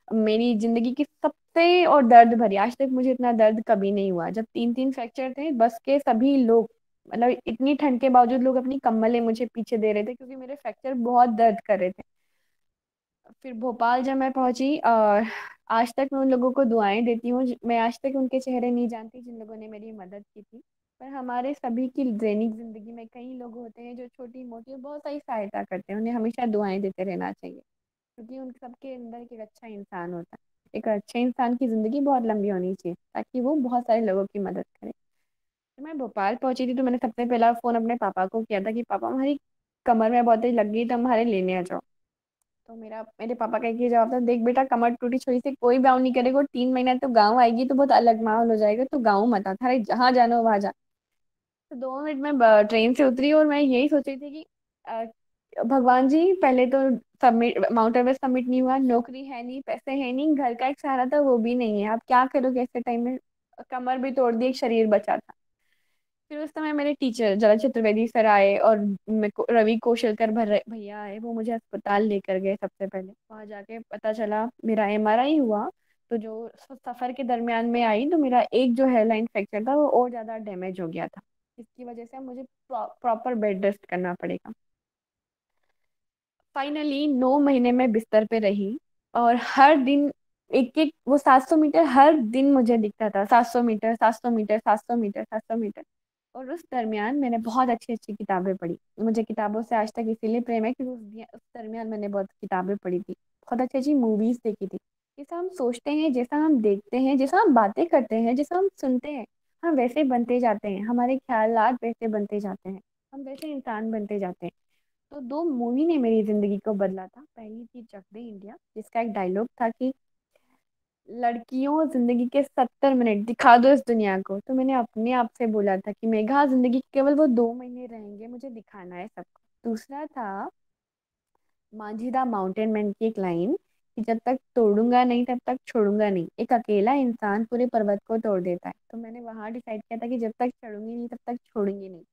मेरी जिंदगी की सबसे और दर्द भरी, आज तक मुझे इतना दर्द कभी नहीं हुआ। जब 3 फ्रैक्चर थे, बस के सभी लोग, मतलब इतनी ठंड के बावजूद लोग अपनी कम्बलें मुझे पीछे दे रहे थे, क्योंकि मेरे फ्रैक्चर बहुत दर्द कर रहे थे। फिर भोपाल जब मैं पहुंची, और आज तक मैं उन लोगों को दुआएं देती हूँ, मैं आज तक उनके चेहरे नहीं जानती जिन लोगों ने मेरी मदद की थी। पर हमारे सभी की दैनिक जिंदगी में कई लोग होते हैं जो छोटी मोटी बहुत सारी सहायता करते हैं, उन्हें हमेशा दुआएं देते रहना चाहिए, क्योंकि उन सबके अंदर एक अच्छा इंसान होता है। एक अच्छे इंसान की जिंदगी बहुत लंबी होनी चाहिए, ताकि वो बहुत सारे लोगों की मदद करे। तो मैं भोपाल पहुंची थी, तो मैंने सबसे पहला फोन अपने पापा को किया था कि पापा, हमारी कमर में बहुत तेज लग गई, तो हमारे लेने आ जाओ। तो मेरे पापा का एक ही जवाब था, देख बेटा, कमर टूटी छोटी से कोई ब्याह नहीं करेगा, 3 महीना तो गाँव आएगी तो बहुत अलग माहौल हो जाएगा, तो गाँव मत आ, थारे जहाँ जाना हो वहां जा। तो 2 मिनट में ट्रेन से उतरी, और मैं यही सोच रही थी कि अ, भगवान जी, पहले तो सबमिट, माउंट एवरेस्ट सबमिट नहीं हुआ, नौकरी है नहीं, पैसे है नहीं, घर का एक सहारा था वो भी नहीं है, आप क्या करोगे ऐसे टाइम में। कमर भी तोड़ दी, एक शरीर बचा था। फिर उस समय मेरे टीचर जला चतुर्वेदी सर आए, और रवि कौशलकर भैया आए, वो मुझे अस्पताल लेकर गए। सबसे पहले वहां जाके पता चला, मेरा एमआरआई हुआ, तो जो सफर के दरमियान में आई, तो मेरा एक जो हेयरलाइन फ्रैक्चर था वो और ज्यादा डैमेज हो गया था। इसकी वजह से अब मुझे प्रॉपर बेड रेस्ट करना पड़ेगा। फाइनली 9 महीने में बिस्तर पे रही, और हर दिन एक एक वो 700 मीटर हर दिन मुझे दिखता था, 700 मीटर, 700 मीटर, 700 मीटर, 700 मीटर। और उस दरमियान मैंने बहुत अच्छी अच्छी किताबें पढ़ी। मुझे किताबों से आज तक इसीलिए प्रेम है, क्योंकि उस दरमियान मैंने बहुत किताबें पढ़ी थी, बहुत अच्छी अच्छी मूवीज देखी थी। जैसा हम सोचते हैं, जैसा हम देखते हैं, जैसा हम बातें करते हैं, जैसा हम सुनते हैं, हम वैसे बनते जाते हैं, हमारे ख्यालात वैसे बनते जाते हैं, हम वैसे इंसान बनते जाते हैं। तो 2 मूवी ने मेरी जिंदगी को बदला था। पहली थी चक दे इंडिया, जिसका एक डायलॉग था कि लड़कियों, जिंदगी के 70 मिनट दिखा दो इस दुनिया को। तो मैंने अपने आप से बोला था कि मेघा, जिंदगी के केवल वो 2 महीने रहेंगे, मुझे दिखाना है सबको। दूसरा था मांझी द माउंटेन मैन की एक लाइन, कि जब तक तोड़ूंगा नहीं तब तक छोड़ूंगा नहीं, एक अकेला इंसान पूरे पर्वत को तोड़ देता है। तो मैंने वहां डिसाइड किया था कि जब तक चढ़ूंगी नहीं तब तक छोड़ूंगी नहीं।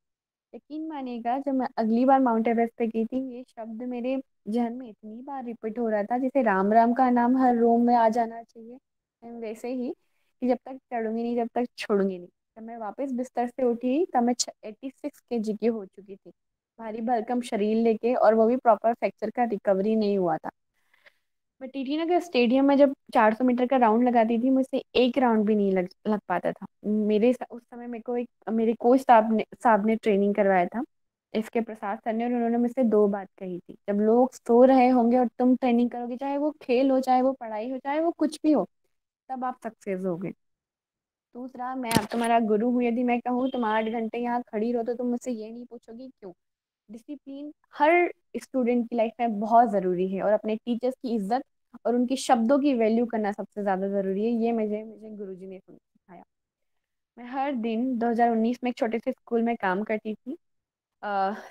यकीन मानिएगा, जब मैं अगली बार माउंट एवरेस्ट पे गई थी, ये शब्द मेरे जहन में इतनी बार रिपीट हो रहा था, जैसे राम राम का नाम हर रोम में आ जाना चाहिए। And वैसे ही, कि जब तक चढ़ूंगी नहीं जब तक छोड़ूंगी नहीं। जब मैं वापस बिस्तर से उठी, तब मैं 86 kg की हो चुकी थी, भारी भरकम शरीर लेके, और वो भी प्रॉपर फ्रैक्चर का रिकवरी नहीं हुआ था। मैं टीटी नगर स्टेडियम में जब 400 मीटर का राउंड लगाती थी, मुझसे एक राउंड भी नहीं लग पाता था। उस समय मेरे को एक मेरे कोच साहब ने ट्रेनिंग करवाया था, इसके प्रसाद सर ने, और उन्होंने मुझसे 2 बात कही थी, जब लोग सो रहे होंगे और तुम ट्रेनिंग करोगे, चाहे वो खेल हो, चाहे वो पढ़ाई हो, चाहे वो कुछ भी हो, तब आप सक्सेस होगे। दूसरा, मैं अब तुम्हारा गुरु हूँ, यदि मैं कहूँ तुम 8 घंटे यहाँ खड़ी रहो, तो तुम मुझसे ये नहीं पूछोगी क्यों। डिसिप्लिन हर स्टूडेंट की लाइफ में बहुत ज़रूरी है, और अपने टीचर्स की इज्जत और उनके शब्दों की वैल्यू करना सबसे ज़्यादा ज़रूरी है। ये मुझे मुझे गुरुजी ने सिखाया। मैं हर दिन 2019 में एक छोटे से स्कूल में काम करती थी।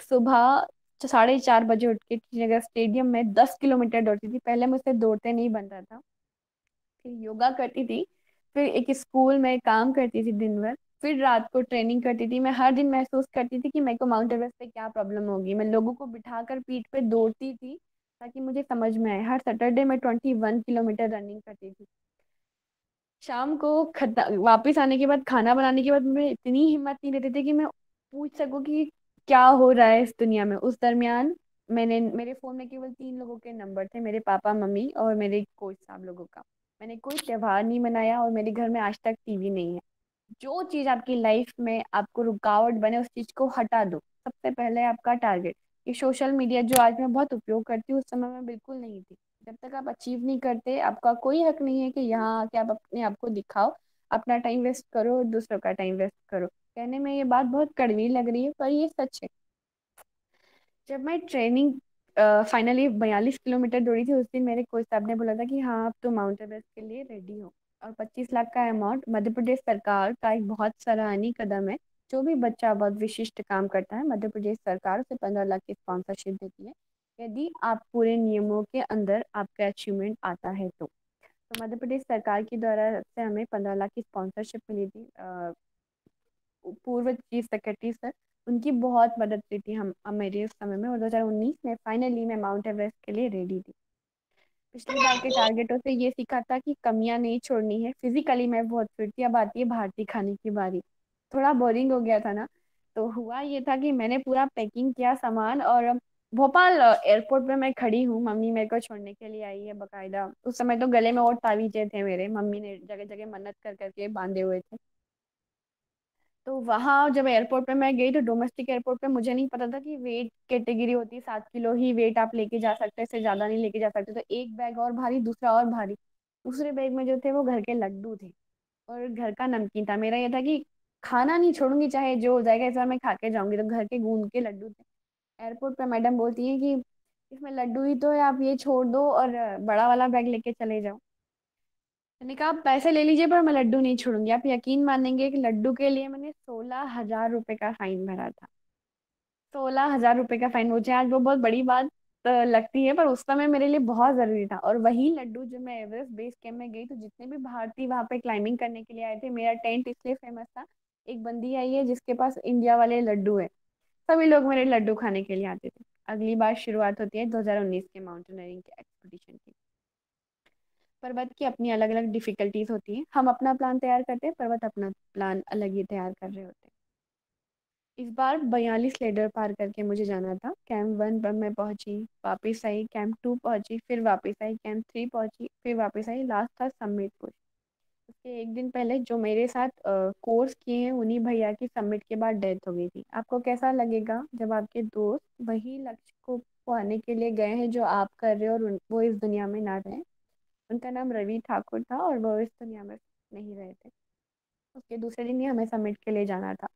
सुबह 4:30 बजे उठ के श्रीनगर स्टेडियम में 10 किलोमीटर दौड़ती थी। पहले मुझसे दौड़ते नहीं बनता था। फिर योगा करती थी, फिर एक स्कूल में काम करती थी दिन भर, फिर रात को ट्रेनिंग करती थी। मैं हर दिन महसूस करती थी कि मेरे को माउंट एवरेस्ट पे क्या प्रॉब्लम होगी। मैं लोगों को बिठाकर पीठ पे दौड़ती थी, ताकि मुझे समझ में आए। हर सैटरडे में 21 किलोमीटर रनिंग करती थी। शाम को वापस आने के बाद, खाना बनाने के बाद, मुझे इतनी हिम्मत नहीं रहती थी कि मैं पूछ सकूं कि क्या हो रहा है इस दुनिया में। उस दरमियान मेरे फोन में केवल 3 लोगों के नंबर थे, मेरे पापा मम्मी और मेरे कोच साहब लोगों का। मैंने कोई त्योहार नहीं मनाया और मेरे घर में आज तक टीवी नहीं है। जो चीज आपकी लाइफ में आपको रुकावट बने, उस चीज को हटा दो। सबसे पहले आपका टारगेट। ये सोशल मीडिया जो आज मैं बहुत उपयोग करती हूँ, उस समय में बिल्कुल नहीं थी। जब तक आप अचीव नहीं करते, आपका कोई हक नहीं है कि यहाँ आके आप अपने आप को दिखाओ। अपना टाइम वेस्ट करो, दूसरों का टाइम वेस्ट करो। कहने में ये बात बहुत कड़वी लग रही है, पर ये सच है। जब मैं ट्रेनिंग फाइनली 42 किलोमीटर दौड़ी थी, उस दिन मेरे कोच साहब ने बोला था कि हाँ, अब तो माउंट एवरेस्ट के लिए रेडी हो। और 25 लाख का अमाउंट मध्य प्रदेश सरकार का एक बहुत सराहनीय कदम है। जो भी बच्चा बहुत विशिष्ट काम करता है, मध्य प्रदेश सरकार उसे 15 लाख की स्पॉन्सरशिप देती है, यदि आप पूरे नियमों के अंदर आपका अचीवमेंट आता है तो मध्य प्रदेश सरकार के द्वारा से हमें 15 लाख की स्पॉन्सरशिप मिली थी। पूर्व चीफ सेक्रेटरी सर, उनकी बहुत मदद की थी हम मेरे उस समय में। और 2019 में फाइनली मैं माउंट एवरेस्ट के लिए रेडी थी। पिछली बार के टारगेटों से ये सीखा था कि कमियां नहीं छोड़नी है। फिजिकली मैं बहुत फिट थी। अब आती है भारतीय खाने की बारी। थोड़ा बोरिंग हो गया था ना। तो हुआ ये था कि मैंने पूरा पैकिंग किया सामान, और भोपाल एयरपोर्ट पे मैं खड़ी हूँ। मम्मी मेरे को छोड़ने के लिए आई है बकायदा। उस समय तो गले में और तावीजे थे मेरे, मम्मी ने जगह जगह मन्नत कर करके बांधे हुए थे। तो वहां जब एयरपोर्ट पे मैं गई, तो डोमेस्टिक एयरपोर्ट पे मुझे नहीं पता था कि वेट कैटेगरी होती है। 7 किलो ही वेट आप लेके जा सकते हैं, इससे ज्यादा नहीं लेके जा सकते। तो एक बैग और भारी, दूसरा और भारी। दूसरे बैग में जो थे वो घर के लड्डू थे और घर का नमकीन था। मेरा ये था कि खाना नहीं छोड़ूंगी, चाहे जो हो जाएगा, इस बार मैं खा के जाऊंगी। तो घर के गूंद के लड्डू थे। एयरपोर्ट पे मैडम बोलती है कि इसमें लड्डू ही तो है, आप ये छोड़ दो और बड़ा वाला बैग लेके चले जाओ। मैंने कहा आप पैसे ले लीजिए, पर मैं लड्डू नहीं छोड़ूंगी। आप यकीन मानेंगे कि लड्डू के लिए मैंने 16,000 रुपए का फाइन भरा था। 16,000 रुपए का फाइन। मुझे आज वो बहुत बड़ी बात लगती है, पर उस समय मेरे लिए बहुत जरूरी था। और वही लड्डू, जब मैं एवरेस्ट बेस कैंप में गई, तो जितने भी भारतीय वहां पे क्लाइंबिंग करने के लिए आए थे, मेरा टेंट इसलिए फेमस था। एक बंदी आई है जिसके पास इंडिया वाले लड्डू है। सभी लोग मेरे लड्डू खाने के लिए आते थे। अगली बार शुरुआत होती है 2019 के माउंटेनियरिंग के एक्सपीडिशन की। पर्वत की अपनी अलग अलग डिफिकल्टीज होती हैं। हम अपना प्लान तैयार करते हैं, पर्वत अपना प्लान अलग ही तैयार कर रहे होते हैं। इस बार 42 लेडर पार करके मुझे जाना था। कैंप 1 पर मैं पहुंची, वापस आई, कैंप 2 पहुंची, फिर वापस आई, कैंप 3 पहुंची, फिर वापस आई, लास्ट था समिट पुर। उसके एक दिन पहले जो मेरे साथ कोर्स किए हैं, उन्हीं भैया की समिट के बाद डेथ हो गई थी। आपको कैसा लगेगा जब आपके दोस्त वही लक्ष्य को पाने के लिए गए हैं जो आप कर रहे हो, और वो इस दुनिया में ना रहे। उनका नाम रवि ठाकुर था और वो इस दुनिया में नहीं रहे थे। उसके दूसरे दिन ही हमें समिट के लिए जाना था।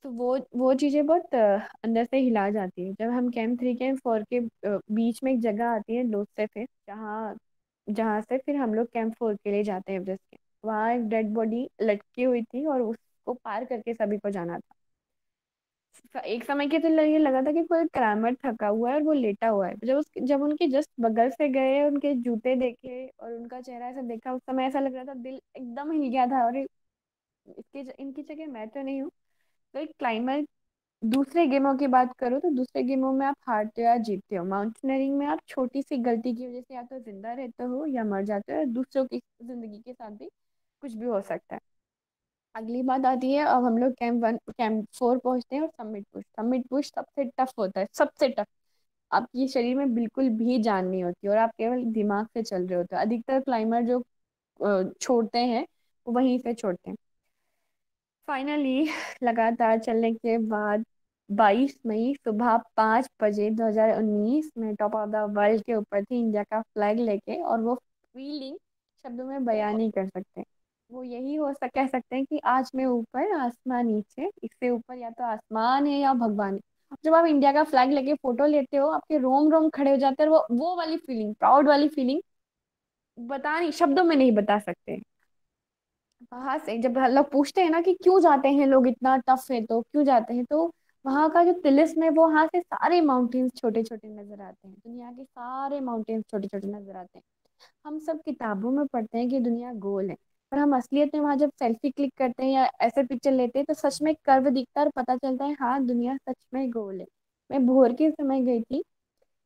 तो वो चीज़ें बहुत अंदर से हिला जाती है। जब हम कैंप 3 कैंप 4 के बीच में एक जगह आती है लोटसे फिर, जहाँ जहाँ से फिर हम लोग कैंप 4 के लिए जाते हैं एवरेस्ट के। वहाँ एक डेड बॉडी लटकी हुई थी और उसको पार करके सभी को जाना था। एक समय के तो ये लगा था कि कोई क्लाइंबर थका हुआ है और वो लेटा हुआ है। जब उनके जस्ट बगल से गए, उनके जूते देखे और उनका चेहरा ऐसा देखा, उस समय ऐसा लग रहा था, दिल एकदम हिल गया था। और इसके इनकी जगह मैं तो नहीं हूँ। तो एक क्लाइंबर, दूसरे गेमों की बात करूँ तो दूसरे गेमों में आप हारते हो या जीतते हो। माउंटेनियरिंग में आप छोटी सी गलती की वजह से या तो जिंदा रहते हो या मर जाते हो, और दूसरों की जिंदगी के साथ भी कुछ भी हो सकता है। अगली बात आती है, अब हम लोग कैंप 4 पहुंचते हैं और समिट पुश सबसे टफ होता है, सबसे टफ। आपकी शरीर में बिल्कुल भी जान नहीं होती और आप केवल दिमाग से चल रहे होते हो। अधिकतर क्लाइंबर जो छोड़ते हैं, वो वहीं से छोड़ते हैं। फाइनली लगातार चलने के बाद 22 मई सुबह 5 बजे 2019 में टॉप ऑफ द वर्ल्ड के ऊपर थी, इंडिया का फ्लैग लेके। और वो फीलिंग शब्दों में बयान नहीं कर सकते। वो यही कह सकते हैं कि आज मैं ऊपर, आसमान नीचे, इससे ऊपर या तो आसमान है या भगवान है। जब आप इंडिया का फ्लैग लेके फोटो लेते हो, आपके रोम रोम खड़े हो जाते हैं। और वो वाली फीलिंग, प्राउड वाली फीलिंग, बता नहीं, शब्दों में नहीं बता सकते। वहां से जब लोग पूछते हैं ना कि क्यों जाते हैं लोग, इतना टफ है तो क्यों जाते हैं, तो वहां का जो तिलिस्म है, वो वहां से सारे माउंटेन्स छोटे छोटे नजर आते हैं। दुनिया के सारे माउंटेन्स छोटे छोटे नजर आते हैं। हम सब किताबों में पढ़ते हैं कि दुनिया गोल है, पर हम असलियत में वहां जब सेल्फी क्लिक करते हैं या ऐसे पिक्चर लेते हैं, तो सच में कर्व दिखता है और पता चलता है हाँ, दुनिया सच में गोल है। मैं भोर के समय गई थी।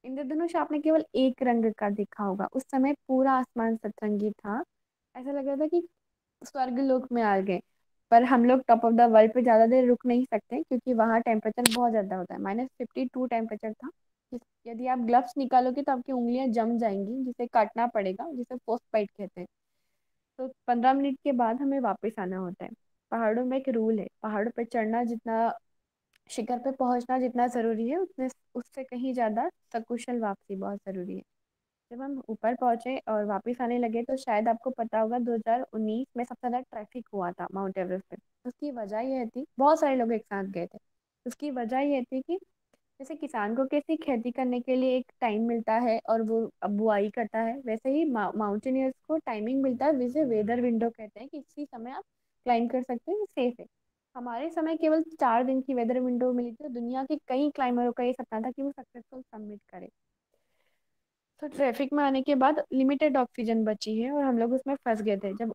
इंद्रधनुष आपने केवल एक रंग का देखा होगा, उस समय पूरा आसमान सतरंगी था। ऐसा लग रहा था कि स्वर्ग लोक में आ गए। पर हम लोग टॉप ऑफ द वर्ल्ड पे ज्यादा देर रुक नहीं सकते क्योंकि वहाँ टेम्परेचर बहुत ज्यादा होता है, -52 टेम्परेचर था। यदि आप ग्लव्स निकालोगे तो आपकी उंगलियां जम जाएंगी, जिसे काटना पड़ेगा, जिसे फ्रोस्ट बाइट कहते हैं। तो 15 मिनट के बाद हमें वापस आना होता है। पहाड़ों में एक रूल है, पहाड़ों पे चढ़ना जितना, शिखर पे पहुंचना जितना जरूरी है, उतने उससे कहीं ज्यादा सकुशल वापसी बहुत जरूरी है। जब हम ऊपर पहुंचे और वापस आने लगे तो शायद आपको पता होगा 2019 में सबसे ज्यादा ट्रैफिक हुआ था माउंट एवरेस्ट पे। उसकी वजह यह थी, बहुत सारे लोग एक साथ गए थे। उसकी वजह यह थी कि जैसे किसान को कैसी खेती करने के लिए एक टाइम मिलता है और वो अब बुआई करता है, वैसे ही माउंटेनियर्स को टाइमिंग मिलता है, जिसे वेदर विंडो कहते हैं, कि इसी समय आप क्लाइंब कर सकते हैं, सेफ है। हमारे समय केवल 4 दिन की वेदर विंडो मिली थी, दुनिया के कई क्लाइंबरों का ये सपना था कि वो सक्सेसफुल सबमिट करे। तो ट्रैफिक में आने के बाद लिमिटेड ऑक्सीजन बची है और हम लोग उसमें फंस गए थे। जब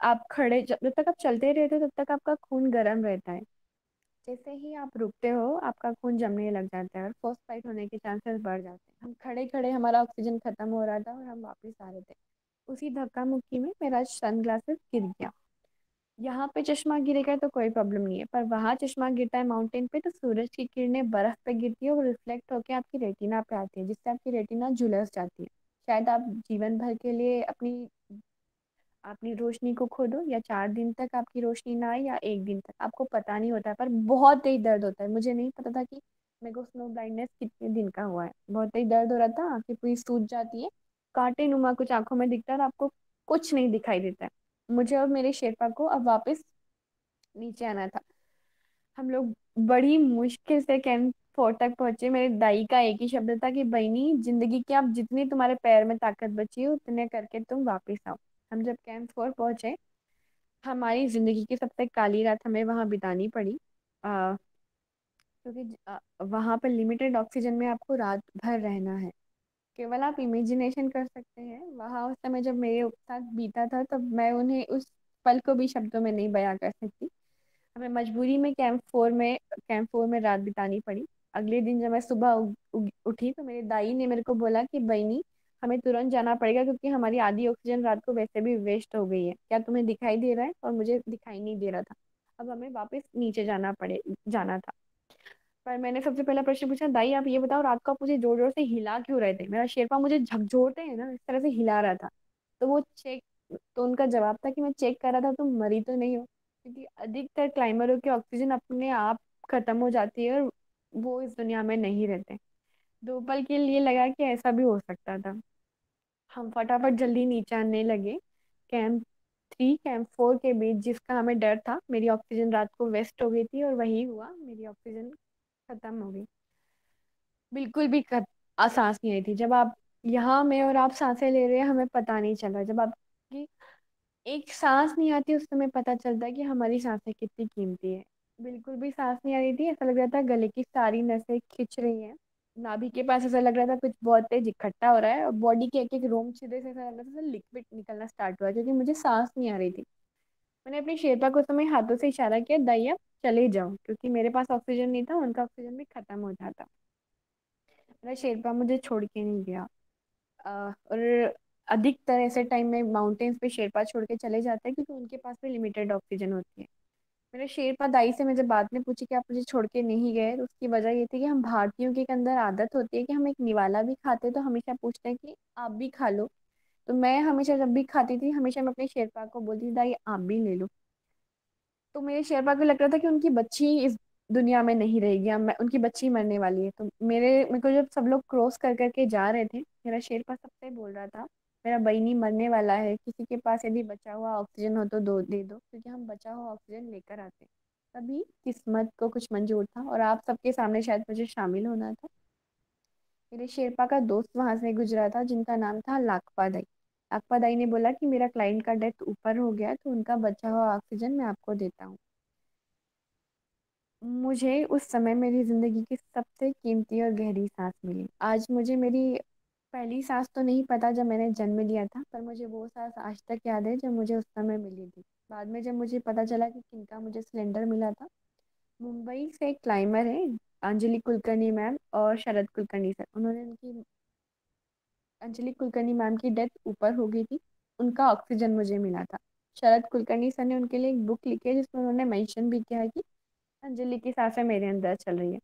आप खड़े, जब तक आप चलते रहते हो तब तक आपका खून गर्म रहता है। जैसे ही आप रुकते हो आपका खून जमने लग जाता है और फर्स्ट फाइट होने के चांसेस बढ़ जाते हैं। हम खड़े खड़े हमारा ऑक्सीजन खत्म हो रहा था और हम वापस आ रहे थे। उसी धक्का मुक्की में मेरा सनग्लासेस गिर गया। यहाँ पे चश्मा गिरेगा तो कोई प्रॉब्लम नहीं है, पर वहाँ चश्मा गिरता है माउंटेन पे तो सूरज की किरणें बर्फ पे गिरती है और रिफ्लेक्ट होकर आपकी रेटिना पे आती है, जिससे आपकी रेटिना झुलस जाती है। शायद आप जीवन भर के लिए अपनी अपनी रोशनी को खो दो, या 4 दिन तक आपकी रोशनी ना आए, या एक दिन तक, आपको पता नहीं होता है। पर बहुत तेज दर्द होता है। मुझे नहीं पता था कि मेरे को स्नो ब्लाइंडनेस कितने दिन का हुआ है। बहुत तेज दर्द हो रहा था, आंखें पूरी सूज जाती है, कांटे नुमा कुछ आंखों में दिखता है और आपको कुछ नहीं दिखाई देता है। मुझे और मेरे शेरपा को अब वापस नीचे आना था। हम लोग बड़ी मुश्किल से कैंप 4 तक पहुंचे। मेरे दाई का एक ही शब्द था कि बहनी, जिंदगी की आप जितनी तुम्हारे पैर में ताकत बची है उतने करके तुम वापस आओ। हम जब कैंप 4 पहुंचे, हमारी जिंदगी की सबसे काली रात हमें वहां बितानी पड़ी। क्योंकि वहां पर लिमिटेड ऑक्सीजन में आपको रात भर रहना है। केवल आप इमेजिनेशन कर सकते हैं वहां उस समय जब मेरे साथ बीता था, तब मैं उन्हें उस पल को भी शब्दों में नहीं बयां कर सकती। हमें मजबूरी में कैंप 4 में रात बितानी पड़ी। अगले दिन जब मैं सुबह उठी तो मेरे दाई ने मेरे को बोला कि बहनी, हमें तुरंत जाना पड़ेगा क्योंकि हमारी आधी ऑक्सीजन रात को वैसे भी वेस्ट हो गई है। क्या तुम्हें दिखाई दे रहा है? और मुझे दिखाई नहीं दे रहा था। अब हमें वापस नीचे जाना था। पर मैंने सबसे पहला प्रश्न पूछा, दाई आप ये बताओ, रात को आप मुझे जोर जोर से हिला क्यों रहे थे? मेरा शेरपा मुझे झकझोरते हैं ना, इस तरह से हिला रहा था। तो वो चेक तो उनका जवाब था कि मैं चेक कर रहा था तुम मरी तो नहीं हो, क्योंकि अधिकतर क्लाइंबरों की ऑक्सीजन अपने आप खत्म हो जाती है और वो इस दुनिया में नहीं रहते। 2 पल के लिए लगा कि ऐसा भी हो सकता था। हम फटाफट जल्दी नीचे आने लगे। कैंप 3 कैंप 4 के बीच जिसका हमें डर था, मेरी ऑक्सीजन रात को वेस्ट हो गई थी और वही हुआ, मेरी ऑक्सीजन खत्म हो गई। बिल्कुल भी सांस नहीं आई थी। जब आप यहाँ में और आप सांसें ले रहे हैं, हमें पता नहीं चल रहा। जब आपकी एक सांस नहीं आती उस समय पता चलता है कि हमारी सांसें कितनी कीमती है। बिल्कुल भी सांस नहीं आ रही थी, ऐसा लग रहा था गले की सारी नसें खिंच रही हैं। नाभि के पास ऐसा लग रहा था कुछ बहुत तेज इकट्ठा हो रहा है और बॉडी के एक एक रोम छिद्र से ऐसा लग रहा था लिक्विड निकलना स्टार्ट हुआ, क्योंकि मुझे सांस नहीं आ रही थी। मैंने अपनी शेरपा को उस समय हाथों से इशारा किया, दाई आप चले जाओ, क्योंकि मेरे पास ऑक्सीजन नहीं था, उनका ऑक्सीजन भी खत्म हो जाता। मेरा शेरपा मुझे छोड़ के नहीं गया। और अधिकतर ऐसे टाइम में माउंटेन्स पे शेरपा छोड़ के चले जाते हैं क्योंकि उनके पास भी लिमिटेड ऑक्सीजन होती है। मेरे शेरपा दाई से मैं जब बाद में पूछी कि आप मुझे छोड़ के नहीं गए, तो उसकी वजह ये थी कि हम भारतीयों के अंदर आदत होती है कि हम एक निवाला भी खाते तो हमेशा पूछते हैं कि आप भी खा लो। तो मैं हमेशा जब भी खाती थी, हमेशा मैं अपने शेरपा को बोलती थी, दाई आप भी ले लो। तो मेरे शेरपा को लग रहा था कि उनकी बच्ची इस दुनिया में नहीं रहेगी, अब मैं उनकी बच्ची मरने वाली है। तो मेरे को जब सब लोग क्रॉस कर करके जा रहे थे, मेरा शेरपा सबसे बोल रहा था, मेरा बहिनी मरने वाला है, किसी के पास यदि बचा हुआ ऑक्सीजन हो तो दो दे दो, क्योंकि हम बचा हुआ ऑक्सीजन लेकर आते हैं। तभी किस्मत को कुछ मंजूर था और आप सबके सामने शायद मुझे शामिल होना था। मेरे शेरपा का दोस्त वहां से गुजरा था जिनका नाम था लाकपा दाई। लाकपा दाई ने बोला कि मेरा क्लाइंट का डेथ ऊपर हो गया है, तो उनका बचा हुआ ऑक्सीजन मैं आपको देता हूँ। मुझे उस समय मेरी जिंदगी की सबसे कीमती और गहरी सांस मिली। आज मुझे मेरी पहली सांस तो नहीं पता जब मैंने जन्म लिया था, पर मुझे वो सांस आज तक याद है जब मुझे उस समय मिली थी। बाद में जब मुझे पता चला कि किनका मुझे सिलेंडर मिला था, मुंबई से एक क्लाइमर है, अंजलि कुलकर्णी मैम और शरद कुलकर्णी सर, उन्होंने उनकी अंजलि कुलकर्णी मैम की डेथ ऊपर हो गई थी, उनका ऑक्सीजन मुझे मिला था। शरद कुलकर्णी सर ने उनके लिए एक बुक लिखी है जिसमें उन्होंने मेंशन भी किया है कि अंजलि की सांसें मेरे अंदर चल रही है।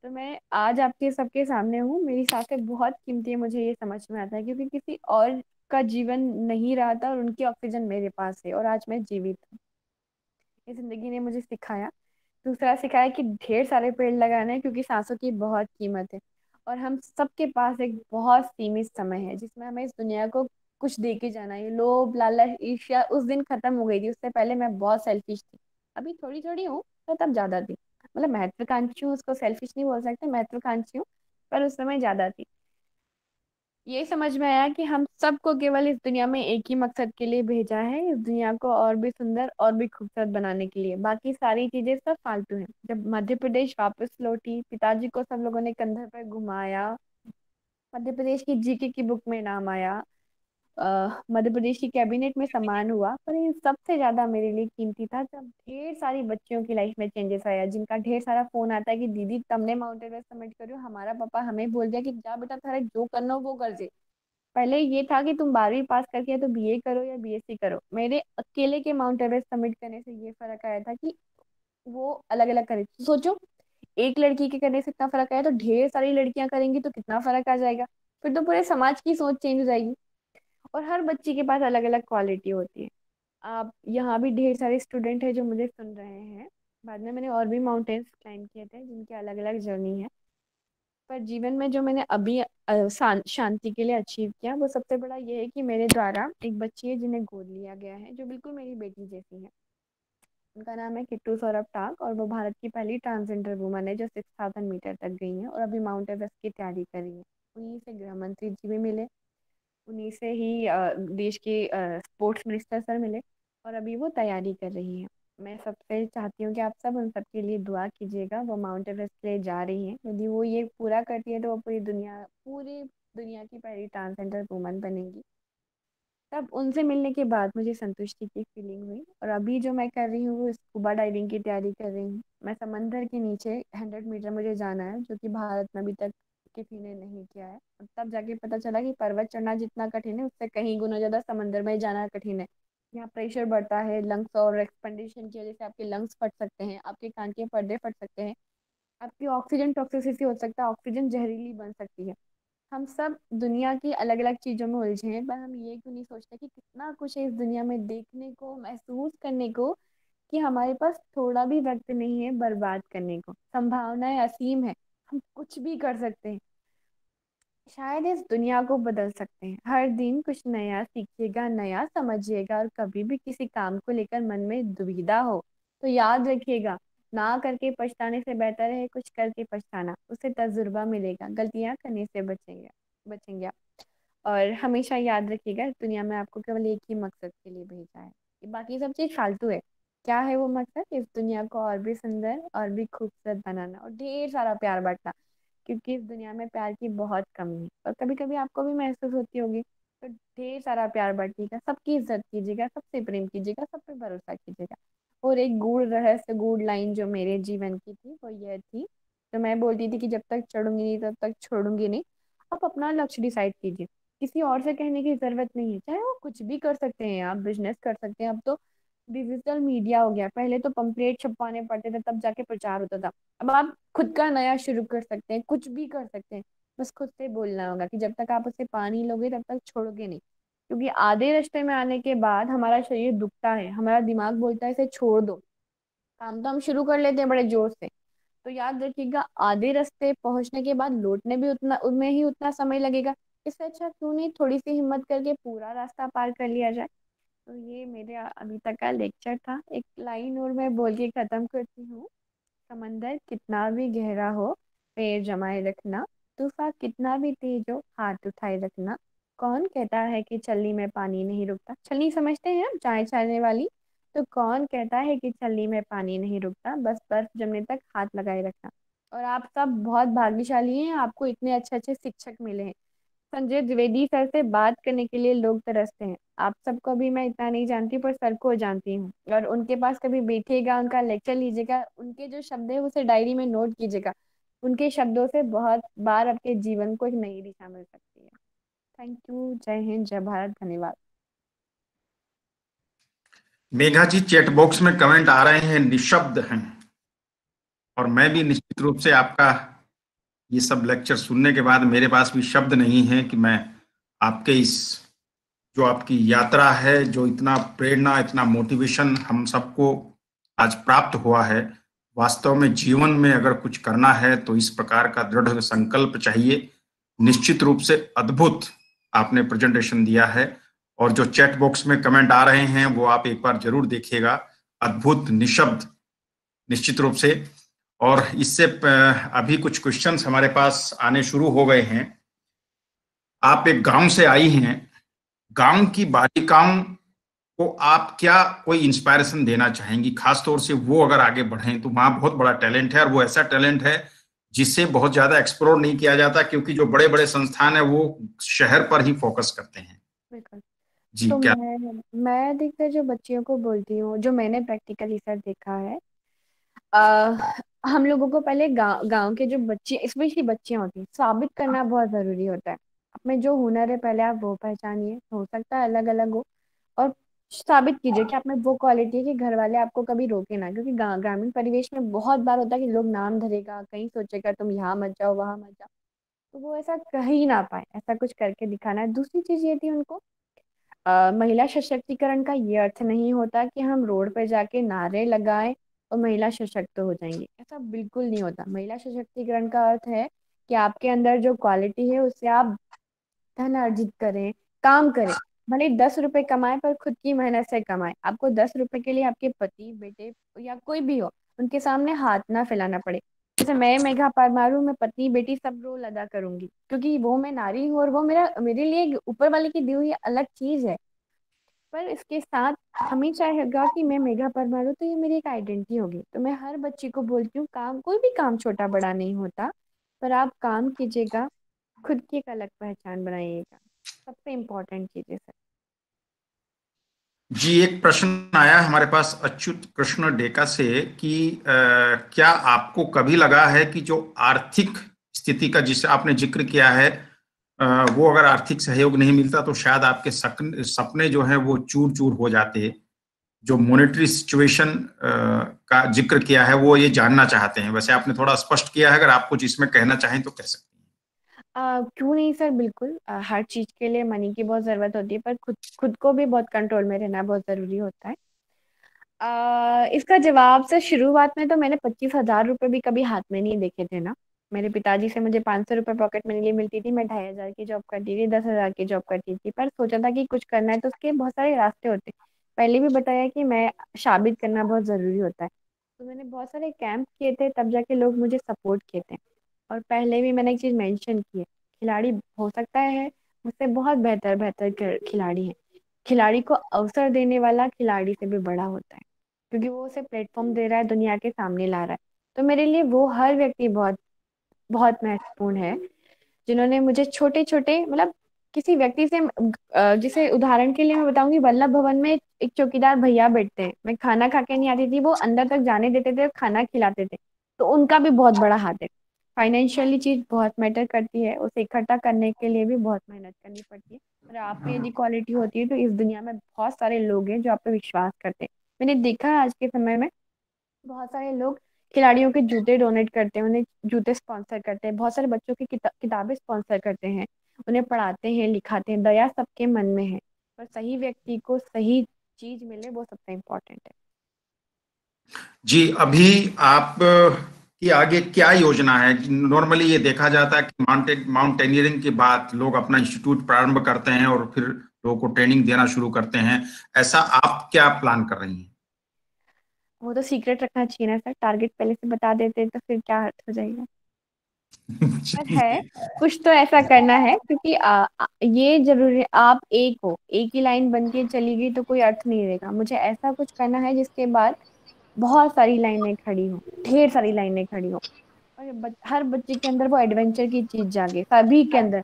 तो मैं आज आपके सबके सामने हूँ, मेरी सांसें बहुत कीमती है, मुझे ये समझ में आता है, क्योंकि किसी और का जीवन नहीं रहा था और उनकी ऑक्सीजन मेरे पास है और आज मैं जीवित हूँ। ये जिंदगी ने मुझे सिखाया। दूसरा सिखाया कि ढेर सारे पेड़ लगाने हैं, क्योंकि सांसों की बहुत कीमत है। और हम सबके पास एक बहुत सीमित समय है जिसमें हमें इस दुनिया को कुछ दे के जाना है। ये लोभ लालच ईर्ष्या उस दिन खत्म हो गई थी, उससे पहले मैं बहुत सेल्फिश थी। अभी थोड़ी थोड़ी हूँ, पर तब ज्यादा थी। मतलब महत्वाकांक्षी हूँ, उसको सेल्फिश नहीं बोल सकते, महत्वाकांक्षी हूँ, पर उस समय ज्यादा थी। ये समझ में आया कि हम सबको केवल इस दुनिया में एक ही मकसद के लिए भेजा है, इस दुनिया को और भी सुंदर और भी खूबसूरत बनाने के लिए। बाकी सारी चीजें सब फालतू हैं। जब मध्य प्रदेश वापस लौटी, पिताजी को सब लोगों ने कंधे पर घुमाया, मध्य प्रदेश की जीके की बुक में नाम आया, मध्य प्रदेश की कैबिनेट में सम्मान हुआ, पर इन सबसे ज्यादा मेरे लिए कीमती था जब ढेर सारी बच्चियों की लाइफ में चेंजेस आया, जिनका ढेर सारा फोन आता है कि दीदी तुमने माउंट एवरेस्ट सबमिट करो, हमारा पापा हमें बोल दिया कि जा बेटा थारा जो करना हो वो कर दे। पहले ये था कि तुम 12वीं पास करके या तो बीए करो या बीएससी करो। मेरे अकेले के माउंट एवरेस्ट सबमिट करने से ये फर्क आया था कि वो अलग अलग करे। सोचो, एक लड़की के करने से इतना फर्क आया, तो ढेर सारी लड़कियां करेंगी तो कितना फर्क आ जाएगा। फिर तो पूरे समाज की सोच चेंज हो जाएगी। और हर बच्ची के पास अलग अलग क्वालिटी होती है। आप यहाँ भी ढेर सारे स्टूडेंट हैं जो मुझे सुन रहे हैं। बाद में मैंने और भी माउंटेन्स क्लाइंब किए थे जिनके अलग अलग जर्नी है। पर जीवन में जो मैंने अभी शांति के लिए अचीव किया, वो सबसे बड़ा ये है कि मेरे द्वारा एक बच्ची है जिन्हें गोद लिया गया है, जो बिल्कुल मेरी बेटी जैसी है। उनका नाम है किट्टू सौरभ टाक, और वो भारत की पहली ट्रांसजेंडर वुमन है जो 6000 मीटर तक गई है और अभी माउंट एवरेस्ट की तैयारी कर रही है। उन्हीं से गृह मंत्री जी भी मिले, उन्हीं से ही देश के स्पोर्ट्स मिनिस्टर सर मिले, और अभी वो तैयारी कर रही है। मैं सबसे चाहती हूँ कि आप सब उन सब के लिए दुआ कीजिएगा। वो माउंट एवरेस्ट के लिए जा रही हैं, यदि वो ये पूरा करती है तो वो पूरी दुनिया की पहली ट्रांसजेंडर वुमन बनेगी। तब उनसे मिलने के बाद मुझे संतुष्टि की फीलिंग हुई। और अभी जो मैं कर रही हूँ वो स्कूबा डाइविंग की तैयारी कर रही हूँ। मैं समंदर के नीचे 100 मीटर मुझे जाना है, जो कि भारत में अभी तक किसी ने नहीं किया है। और तब जाके पता चला कि पर्वत चढ़ना जितना कठिन है उससे कहीं गुना ज्यादा समंदर में जाना कठिन है। यहाँ प्रेशर बढ़ता है, लंग्स और एक्सपेंडेशन की वजह से आपके लंग्स फट सकते हैं, आपके कान के पर्दे फट सकते हैं, आपकी ऑक्सीजन टॉक्सिसिटी हो सकता है, ऑक्सीजन जहरीली बन सकती है। हम सब दुनिया की अलग अलग चीजों में उलझे हैं, पर हम ये क्यों नहीं सोचते कि कितना कुछ है इस दुनिया में देखने को, महसूस करने को, कि हमारे पास थोड़ा भी वक्त नहीं है बर्बाद करने को। संभावनाएं असीम है, हम कुछ भी कर सकते हैं। शायद इस दुनिया को बदल सकते हैं। हर दिन कुछ नया सीखिएगा, नया समझिएगा, और कभी भी किसी काम को लेकर मन में दुविधा हो तो याद रखिएगा, ना करके पछताने से बेहतर है कुछ करके पछताना। उससे तजुर्बा मिलेगा, गलतियां करने से बचेंगे आप। और हमेशा याद रखिएगा, इस दुनिया में आपको केवल एक ही मकसद के लिए भेजा है, ये बाकी सब चीज फालतू है। क्या है वो मकसद? इस दुनिया को और भी सुंदर और भी खूबसूरत बनाना और ढेर सारा प्यार बांटना, क्योंकि इस दुनिया में प्यार की बहुत कमी है और कभी कभी आपको भी महसूस होती होगी। तो ढेर सारा प्यार बांटिएगा, सबकी इज्जत कीजिएगा, सबसे प्रेम कीजिएगा, सब पे भरोसा कीजिएगा। और एक गूढ़ रहस्य, गूढ़ लाइन जो मेरे जीवन की थी वो यह थी, तो मैं बोलती थी कि जब तक चढ़ूंगी नहीं तब तक छोड़ूंगी नहीं। आप अपना लक्ष्य डिसाइड कीजिए, किसी और से कहने की जरूरत नहीं है। चाहे वो कुछ भी कर सकते हैं, आप बिजनेस कर सकते हैं, अब तो डिजिटल मीडिया हो गया, पहले तो पंपलेट छपवाने पड़ते थे तब जाके प्रचार होता था। अब आप खुद का नया शुरू कर सकते हैं, कुछ भी कर सकते हैं। बस खुद से बोलना होगा कि जब तक आप उसे पानी लोगे तब तक छोड़ोगे नहीं। क्योंकि आधे रास्ते में आने के बाद हमारा शरीर दुखता है, हमारा दिमाग बोलता है इसे छोड़ दो। काम तो हम शुरू कर लेते हैं बड़े जोर से। तो याद रखिएगा, आधे रास्ते पहुंचने के बाद लौटने भी उतना उनमें ही उतना समय लगेगा। इससे अच्छा क्यों नहीं थोड़ी सी हिम्मत करके पूरा रास्ता पार कर लिया जाए। तो ये मेरे अभी तक का लेक्चर था। एक लाइन और मैं बोल के खत्म करती हूँ। समंदर कितना भी गहरा हो, पैर जमाए रखना, तूफान कितना भी तेज हो, हाथ उठाए रखना। कौन कहता है कि छलनी में पानी नहीं रुकता? छलनी समझते हैं आप, चाय छानने वाली। तो कौन कहता है कि छलनी में पानी नहीं रुकता? बस बर्फ जमने तक हाथ लगाए रखना। और आप सब बहुत भाग्यशाली हैं, आपको इतने अच्छे अच्छे शिक्षक मिले हैं। संजय द्विवेदी सर से बात करने के लिए लोग तरसते हैं। आप सबको भी मैं इतना नहीं जानती, पर सर को जानती हूँ। और उनके पास कभी बैठिएगा, उनका लेक्चर लीजिएगा, उनके जो शब्द है उसे डायरी में नोट कीजिएगा। उनके शब्दों से बहुत बार आपके जीवन को एक नई दिशा मिल सकती है। Thank you. जय हिंद, जय भारत, धन्यवाद। मेघा जी, चैट बॉक्स में कमेंट आ रहे हैं, निशब्द हैं। और मैं भी निश्चित रूप से आपका ये सब लेक्चर सुनने के बाद मेरे पास भी शब्द नहीं है कि मैं आपके इस जो आपकी यात्रा है, जो इतना प्रेरणा, इतना मोटिवेशन हम सबको आज प्राप्त हुआ है, वास्तव में जीवन में अगर कुछ करना है तो इस प्रकार का दृढ़ संकल्प चाहिए। निश्चित रूप से अद्भुत आपने प्रेजेंटेशन दिया है। और जो चैट बॉक्स में कमेंट आ रहे हैं वो आप एक बार जरूर देखिएगा, अद्भुत, निशब्द, निश्चित रूप से। और इससे अभी कुछ क्वेश्चंस हमारे पास आने शुरू हो गए हैं। आप एक गांव से आई हैं, गांव की बालिकाओं को आप क्या कोई इंस्पायरेशन देना चाहेंगी, खासतौर से वो अगर आगे बढ़ें? तो वहां बहुत बड़ा टैलेंट है और वो ऐसा टैलेंट है जिसे बहुत ज्यादा एक्सप्लोर नहीं किया जाता, क्योंकि जो बड़े बड़े संस्थान है वो शहर पर ही फोकस करते हैं। बिल्कुल। जी, तो क्या? मैं अधिकतर जो बच्चियों को बोलती हूँ, जो मैंने प्रैक्टिकली सर देखा है, आ, हम लोगों को पहले गांव के जो बच्चे, स्पेशली बच्चियां होती हैं, साबित करना बहुत जरूरी होता है। आप में जो हुनर है पहले आप वो पहचानिए, हो सकता है अलग अलग हो, और साबित कीजिए कि आप में वो क्वालिटी है कि घर वाले आपको कभी रोके ना। क्योंकि ग्रामीण परिवेश में बहुत बार होता है कि लोग नाम धरेगा, कहीं सोचेगा तुम यहाँ मत जाओ, वहां मत जाओ, तो वो ऐसा कह ही ना पाए, ऐसा कुछ करके दिखाना है। दूसरी चीज ये थी उनको, महिला सशक्तिकरण का ये अर्थ नहीं होता कि हम रोड पर जाके नारे लगाएं और महिला सशक्त हो जाएंगी, ऐसा बिल्कुल नहीं होता। महिला सशक्तिकरण का अर्थ है कि आपके अंदर जो क्वालिटी है उससे आप धन अर्जित करें, काम करें। भले 10 रुपए कमाए पर खुद की मेहनत से कमाए। आपको 10 रुपए के लिए आपके पति, बेटे या कोई भी हो, उनके सामने हाथ ना फैलाना पड़े। जैसे मैं मेघा परमार हूँ, मैं पत्नी बेटी सब रोल अदा करूंगी, क्योंकि वो मैं नारी हूँ और वो मेरे लिए एक ऊपर वाले की दी हुई अलग चीज है। पर इसके साथ हमें चाहेगा कि मैं मेघा परमार हूँ, तो ये मेरी एक आइडेंटिटी होगी। तो मैं हर बच्ची को बोलती हूँ, काम कोई भी काम छोटा बड़ा नहीं होता, पर आप काम कीजिएगा, खुद की एक अलग पहचान बनाइएगा, सबसे इम्पोर्टेंट चीज है सर। जी, एक प्रश्न आया हमारे पास अच्युत कृष्ण डेका से कि क्या आपको कभी लगा है कि जो आर्थिक स्थिति का जिसे आपने जिक्र किया है, वो अगर आर्थिक सहयोग नहीं मिलता तो शायद आपके सपने जो हैं वो चूर चूर हो जाते? जो मॉनेटरी सिचुएशन का जिक्र किया है वो ये जानना चाहते हैं। वैसे आपने थोड़ा स्पष्ट किया है, अगर आप कुछ इसमें कहना चाहें तो कह सकते हैं। क्यों नहीं सर, बिल्कुल। हर चीज के लिए मनी की बहुत जरूरत होती है, पर खुद खुद को भी बहुत कंट्रोल में रहना बहुत जरूरी होता है। इसका जवाब से शुरुआत में तो मैंने 25,000 रुपये भी कभी हाथ में नहीं देखे थे ना। मेरे पिताजी से मुझे 500 रुपये पॉकेट मनी लिए मिलती थी, मैं 2,500 की जॉब करती थी, 10,000 की जॉब करती थी, पर सोचा था कि कुछ करना है तो उसके बहुत सारे रास्ते होते हैं। पहले भी बताया कि मैं साबित करना बहुत जरूरी होता है, तो मैंने बहुत सारे कैंप किए थे, तब जाके लोग मुझे सपोर्ट किए थे। और पहले भी मैंने एक चीज मेंशन की है, खिलाड़ी हो सकता है मुझसे बहुत बेहतर बेहतर खिलाड़ी है। खिलाड़ी को अवसर देने वाला खिलाड़ी से भी बड़ा होता है, क्योंकि वो उसे प्लेटफॉर्म दे रहा है, दुनिया के सामने ला रहा है। तो मेरे लिए वो हर व्यक्ति बहुत बहुत महत्वपूर्ण है, जिन्होंने मुझे छोटे छोटे, मतलब किसी व्यक्ति से, जिसे उदाहरण के लिए मैं बताऊंगी, वल्लभ भवन में एक चौकीदार भैया बैठते हैं, मैं खाना खा के नहीं आती थी, वो अंदर तक जाने देते थे और खाना खिलाते थे, तो उनका भी बहुत बड़ा हाथ है। फाइनेंशियली चीज बहुत मैटर करती है, उसे इकट्ठा करने के लिए भी बहुत मेहनत करनी पड़ती है। और आप में यदि क्वालिटी होती है तो इस दुनिया में बहुत सारे लोग हैं जो आप पे विश्वास करते हैं। मैंने देखा है आज के समय में बहुत सारे लोग खिलाड़ियों के जूते डोनेट करते हैं, उन्हें जूते स्पॉन्सर करते हैं, बहुत सारे बच्चों की किताबें स्पॉन्सर करते हैं, उन्हें पढ़ाते हैं, लिखाते हैं। दया सबके मन में है, पर सही व्यक्ति को सही चीज मिले वो सबसे इम्पोर्टेंट है। जी, अभी आप की आगे क्या योजना है? नॉर्मली ये देखा जाता है कि माउंटेनियरिंग के बाद लोग अपना इंस्टीट्यूट प्रारंभ करते हैं और फिर लोगों को ट्रेनिंग देना शुरू करते हैं। ऐसा आप क्या प्लान कर रही हैं? वो तो सीक्रेट रखना चाहिए ना सर, टारगेट पहले से बता देते तो फिर क्या अर्थ हो जाएगा। पर है, कुछ तो ऐसा करना है, क्योंकि ये जरूरी है, आप एक हो, एक ही लाइन बन के चली गई तो कोई अर्थ नहीं रहेगा। मुझे ऐसा कुछ करना है जिसके बाद बहुत सारी लाइनें खड़ी हो, ढेर सारी लाइनें खड़ी हो, और हर बच्चे के अंदर वो एडवेंचर की चीज जागे, सभी के अंदर।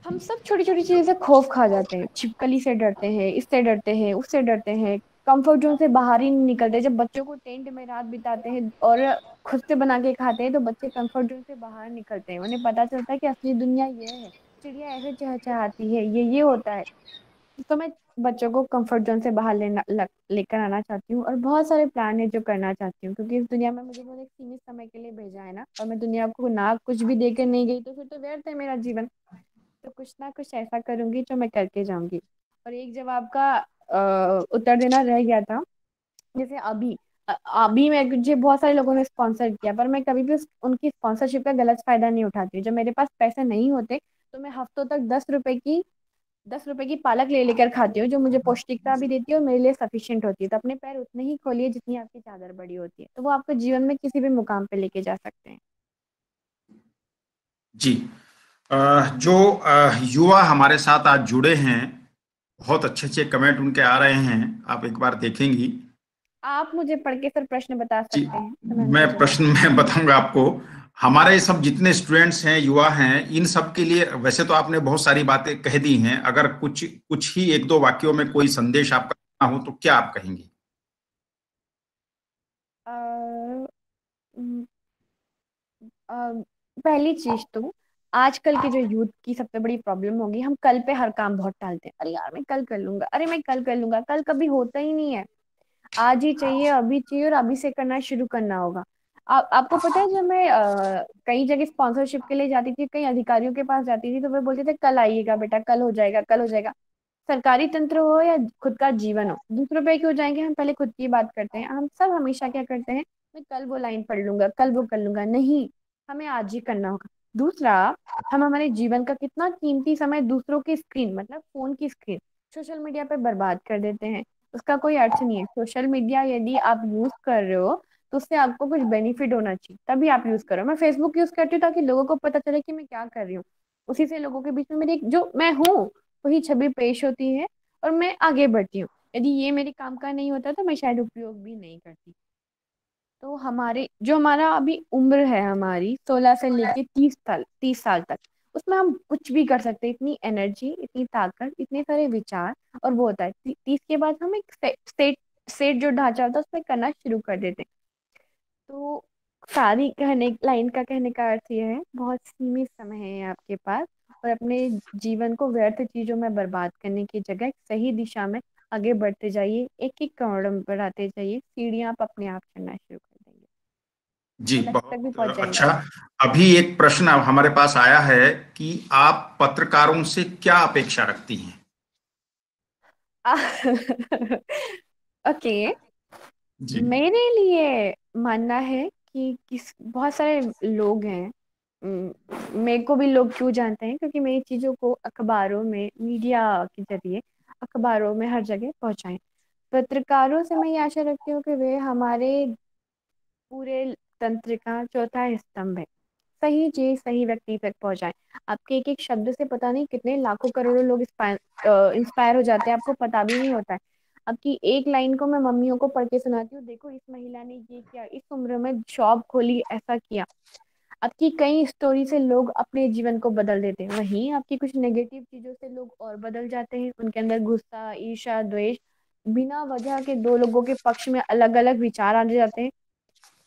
हम सब छोटी छोटी चीजों से खौफ खा जाते हैं, छिपकली से डरते हैं, इससे डरते हैं, उससे डरते हैं, कंफर्ट जोन से बाहर ही नहीं निकलते। जब बच्चों को टेंट में रात बिताते हैं और खुद से बना के खाते हैं, तो बच्चे कंफर्ट जोन से बाहर निकलते हैं, उन्हें पता चलता है कि असली दुनिया ये है। चिड़िया ऐसे चहचहाती है, ये होता है। तो मैं बच्चों को कंफर्ट जोन से बाहर लेकर आना चाहती हूँ, और बहुत सारे प्लान है जो करना चाहती हूँ, क्योंकि इस दुनिया में मुझे बहुत एक सीमित समय के लिए भेजा है ना, और मैं दुनिया को ना कुछ भी देकर नहीं गई तो फिर तो व्यर्थ है मेरा जीवन। तो कुछ ना कुछ ऐसा करूंगी जो मैं करके जाऊंगी। और एक जवाब का उत्तर देना रह गया था। जैसे अभी मैं, मुझे बहुत सारे लोगों ने स्पॉन्सर किया, पर मैं कभी भी उनकी स्पॉन्सरशिप का गलत फायदा नहीं उठाती हूँ। जब मेरे पास पैसे नहीं होते तो मैं हफ्तों तक 10 रुपए की पालक ले लेकर खाती हूँ, जो मुझे पौष्टिकता भी देती है और मेरे लिए सफिशिएंट होती है। तो अपने पैर उतने ही खोलिए जितनी आपकी चादर बड़ी होती है, तो वो आपको जीवन में किसी भी मुकाम पे लेके जा सकते हैं। जी। जो युवा हमारे साथ आज जुड़े हैं, बहुत अच्छे अच्छे कमेंट उनके आ रहे हैं, आप एक बार देखेंगी। आप मुझे पढ़ के सर प्रश्न बता जी, सकते हैं तो मैं मैं उनके जवाब। प्रश्न मैं बताऊंगा आपको। हमारे सब जितने स्टूडेंट्स हैं, युवा हैं, इन सब के लिए वैसे तो आपने बहुत सारी बातें कह दी हैं, अगर कुछ कुछ ही एक दो वाक्यों में कोई संदेश आपका देना हो तो क्या आप कहेंगी? अ, उम, अ, पहली चीज तो आजकल के जो यूथ की सबसे बड़ी प्रॉब्लम होगी, हम कल पे हर काम बहुत टालते हैं। अरे यार मैं कल कर लूंगा, अरे मैं कल कर लूंगा, कल कभी होता ही नहीं है। आज ही चाहिए, अभी चाहिए, और अभी से करना शुरू करना होगा। आपको पता है, जब मैं कई जगह स्पॉन्सरशिप के लिए जाती थी, कई अधिकारियों के पास जाती थी, तो वे बोलते थे कल आइएगा बेटा, कल हो जाएगा, कल हो जाएगा। सरकारी तंत्र हो या खुद का जीवन हो, दूसरों पे क्यों जाएंगे, हम पहले खुद की बात करते हैं। हम सब हमेशा क्या करते हैं, मैं कल वो लाइन पढ़ लूंगा, कल वो कर लूंगा। नहीं, हमें आज ही करना होगा। दूसरा, हम हमारे जीवन का कितना कीमती समय दूसरों की स्क्रीन, मतलब फोन की स्क्रीन, सोशल मीडिया पे बर्बाद कर देते हैं। उसका कोई अर्थ नहीं है। सोशल मीडिया यदि आप यूज कर रहे हो तो उससे आपको कुछ बेनिफिट होना चाहिए, तभी आप यूज करो। मैं फेसबुक यूज करती हूँ ताकि लोगों को पता चले कि मैं क्या कर रही हूँ। उसी से लोगों के बीच में मेरी जो मैं हूँ वही छवि पेश होती है, और मैं आगे बढ़ती हूँ। यदि ये मेरे काम का नहीं होता तो मैं शायद उपयोग भी नहीं करती। तो हमारा अभी उम्र है, हमारी 16 से लेके 30 साल तक, उसमें हम कुछ भी कर सकते हैं। इतनी एनर्जी, इतनी ताकत, इतने सारे विचार। और वो होता है 30 के बाद हम एक सेट जो ढांचा होता है उसमें करना शुरू कर देते हैं। तो सारी कहने लाइन का कहने का अर्थ यह है, बहुत सीमित समय है आपके पास, और अपने जीवन को व्यर्थ चीजों में बर्बाद करने की जगह सही दिशा में आगे बढ़ते जाइए। एक एक कदम बढ़ाते जाइए, सीढ़ियां आप अपने आप चढ़ना शुरू कर देंगे जी, और लक्ष्य तक भी बहुत पहुंच जाएंगे। अच्छा। अभी एक प्रश्न हमारे पास आया है कि आप पत्रकारों से क्या अपेक्षा रखती हैं? ओके। जी। मेरे लिए मानना है कि बहुत सारे लोग हैं। मेरे को भी लोग क्यों जानते हैं, क्योंकि मेरी चीजों को अखबारों में, मीडिया के जरिए, अखबारों में हर जगह पहुंचाएं। पत्रकारों से मैं ये आशा रखती हूँ कि वे हमारे पूरे तंत्र का चौथा स्तंभ है। सही चीज सही व्यक्ति तक पहुंचाएं। आपके एक एक शब्द से पता नहीं कितने लाखों करोड़ों लोग इंस्पायर हो जाते हैं, आपको पता भी नहीं होता है। आपकी एक लाइन को मैं मम्मियों को पढ़ के सुनाती हूँ, देखो इस महिला ने ये किया, इस उम्र में शॉप खोली, ऐसा किया। आपकी कई स्टोरी से लोग अपने जीवन को बदल देते हैं, वहीं आपकी कुछ नेगेटिव चीजों से लोग और बदल जाते हैं। उनके अंदर गुस्सा, ईर्ष्या, द्वेष, बिना वजह के दो लोगों के पक्ष में अलग अलग विचार आ जाते हैं।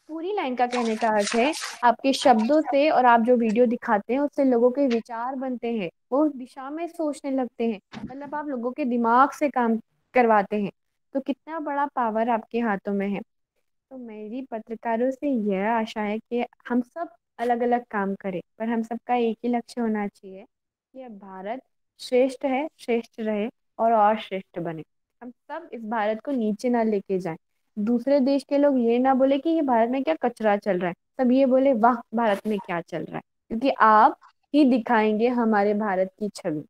पूरी लाइन का कहने का अर्थ है, आपके शब्दों से और आप जो वीडियो दिखाते हैं उससे लोगों के विचार बनते हैं, वो उस दिशा में सोचने लगते हैं। मतलब आप लोगों के दिमाग से काम करवाते हैं। तो कितना बड़ा पावर आपके हाथों में है। तो मेरी पत्रकारों से यह आशा है कि हम सब अलग अलग काम करें, पर हम सबका एक ही लक्ष्य होना चाहिए कि अब भारत श्रेष्ठ है, श्रेष्ठ रहे और श्रेष्ठ बने। हम सब इस भारत को नीचे ना लेके जाएं। दूसरे देश के लोग ये ना बोले कि ये भारत में क्या कचरा चल रहा है, सब ये बोले वाह भारत में क्या चल रहा है, क्योंकि आप ही दिखाएंगे हमारे भारत की छवि।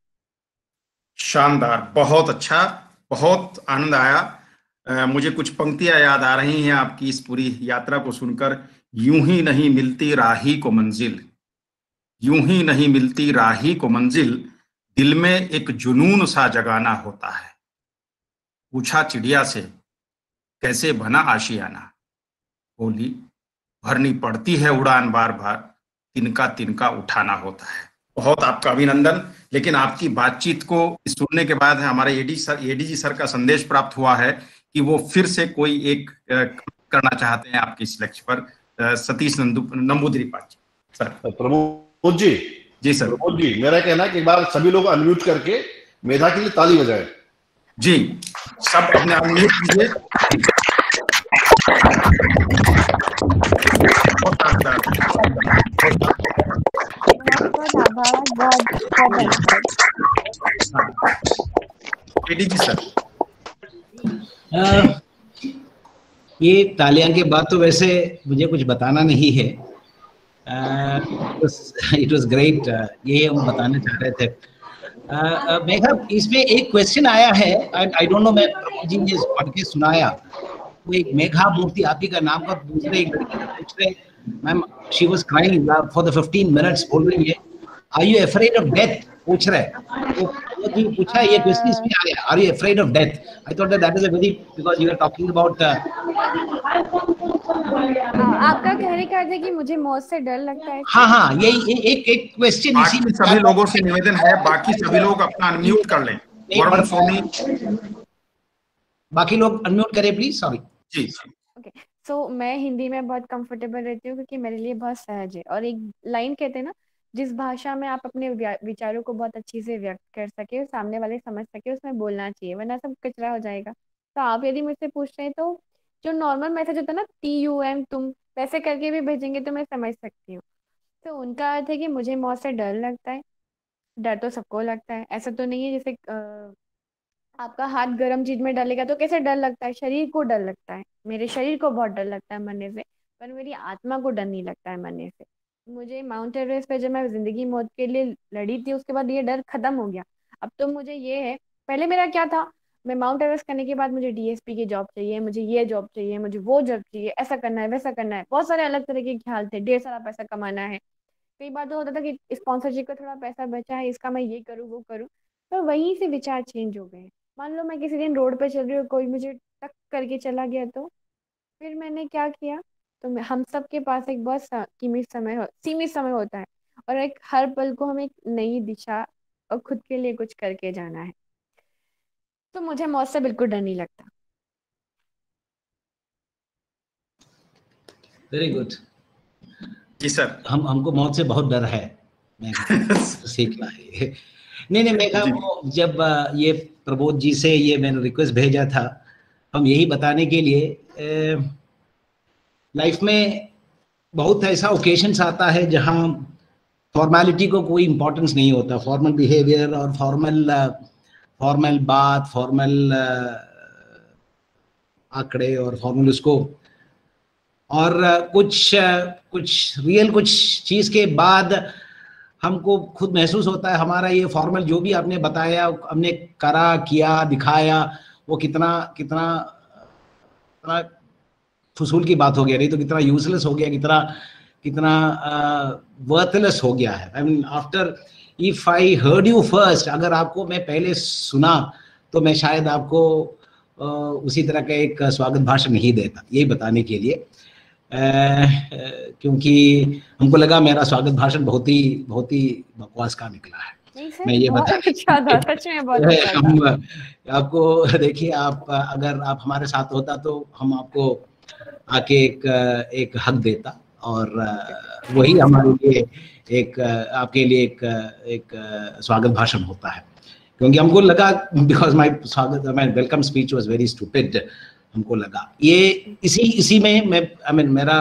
शानदार, बहुत अच्छा, बहुत आनंद आया। मुझे कुछ पंक्तियां याद आ रही हैं आपकी इस पूरी यात्रा को सुनकर। यूं ही नहीं मिलती राही को मंजिल, यूं ही नहीं मिलती राही को मंजिल, दिल में एक जुनून सा जगाना होता है। पूछा चिड़िया से कैसे बना आशियाना, बोली भरनी पड़ती है उड़ान बार बार, तिनका तिनका उठाना होता है। बहुत आपका अभिनंदन। लेकिन आपकी बातचीत को सुनने के बाद हमारे एडीजी सर का संदेश प्राप्त हुआ है कि वो फिर से कोई एक करना चाहते हैं आपके इस लक्ष्य पर। सतीश नंबूदिरी पाजी सर। प्रमोद जी, जी सर। प्रमोद जी, मेरा कहना है कि एक बार सभी लोग अनम्यूट करके मेधा के लिए ताली बजाएं। जी, सब अपने अनम्यूट कीजिए। बहुत बहुत आभार, बहुत बहुत धन्यवाद। जी सर। ये तालियां के बाद तो वैसे मुझे कुछ बताना नहीं है। इट वाज ग्रेट, ये हम बताना चाह रहे थे। मेघा, इसमें एक क्वेश्चन आया है, आई डोंट नो, मैं प्रमोद जी ने पढ़ के सुनाया। वो एक मेघा मूर्ति, आप ही का नाम का दूसरे एक लड़की का पूछ रहे, ma'am she was crying for the 15 minutes, बोल रही है are you afraid of death, पूछ रहे। तो प्रमोद जी पूछा, ये क्वेश्चन इसमें आ गया, are you afraid of death. I thought that is a very, because you are talking about. आपका कहने का अर्थ है कि मुझे मौत से डर लगता है? हाँ, यही एक क्वेश्चन इसी में। सभी लोगों से निवेदन है, बाकी सभी लोग अपना अनम्यूट कर लें। वरुण सोनी, बाकी लोग अनम्यूट करें प्लीज, सॉरी। जी। ओके, सो मैं हिंदी में बहुत कंफर्टेबल रहती हूँ क्योंकि मेरे लिए बहुत सहज है। और एक लाइन कहते हैं ना, जिस भाषा में आप अपने विचारों को बहुत अच्छी से व्यक्त कर सके और सामने वाले समझ सके, उसमें बोलना चाहिए, वरना सब कचरा हो जाएगा। तो आप यदि मुझसे पूछ रहे हैं तो जो नॉर्मल मैसेज होता है ना, TUM, तुम, वैसे करके भी भेजेंगे तो मैं समझ सकती हूँ। तो उनका अर्थ है कि मुझे मौत से डर लगता है। डर तो सबको लगता है, ऐसा तो नहीं है जैसे आपका हाथ गर्म चीज में डालेगा तो कैसे डर लगता है, शरीर को डर लगता है। मेरे शरीर को बहुत डर लगता है मरने से, पर मेरी आत्मा को डर नहीं लगता है मरने से। मुझे माउंट एवरेस्ट पे जब मैं जिंदगी मौत के लिए लड़ी थी, उसके बाद ये डर खत्म हो गया। अब तो मुझे ये है, पहले मेरा क्या था, मैं माउंट एवरेस्ट करने के बाद मुझे DSP की जॉब चाहिए, मुझे ये जॉब चाहिए, मुझे वो जॉब चाहिए, ऐसा करना है, वैसा करना है, बहुत सारे अलग तरह के ख्याल थे, ढेर सारा पैसा कमाना है। कई बार तो होता था कि स्पॉन्सरशिप का थोड़ा पैसा बचा है, इसका मैं ये करूँ वो करूँ। तो वहीं से विचार चेंज हो गए। मान लो मैं किसी दिन रोड पे चल रही हूँ, कोई मुझे टक करके चला गया तो फिर मैंने क्या किया। तो हम सब के पास एक बहुत सीमित समय होता है, और एक हर पल को हमें एक नई दिशा और खुद के लिए कुछ करके जाना है। तो मुझे मौत से बिल्कुल डर नहीं लगता। Very good. जी सर। हमको मौत से बहुत डर है, सीखना है। नहीं मेघा, जब ये प्रबोध जी से ये मैंने रिक्वेस्ट भेजा था, हम यही बताने के लिए, लाइफ में बहुत ऐसा ओकेशंस आता है जहां फॉर्मेलिटी को कोई इम्पोर्टेंस नहीं होता, फॉर्मल बिहेवियर और फॉर्मल बात, फॉर्मल आंकड़े और फॉर्मल उसको, और कुछ रियल कुछ चीज के बाद हमको खुद महसूस होता है हमारा ये फॉर्मल जो भी आपने बताया, हमने करा, किया, दिखाया, वो कितना फजूल की बात हो गया, नहीं तो कितना यूजलेस हो गया, कितना वर्थलेस हो गया है। I mean, after if I heard you first, अगर आपको मैं पहले सुना तो मैं शायद आपको उसी तरह का एक स्वागत भाषण नहीं देता, यही बताने के लिए। क्योंकि हमको लगा मेरा स्वागत भाषण बहुत ही बकवास का निकला है। मैं ये बता हम आपको, देखिए, आप अगर आप हमारे साथ होता तो हम आपको आके एक हक देता, और वही हमारे लिए आपके लिए एक स्वागत भाषण होता है। क्योंकि हमको लगा, because my welcome speech was very stupid, हमको लगा ये इसी में मैं मेरा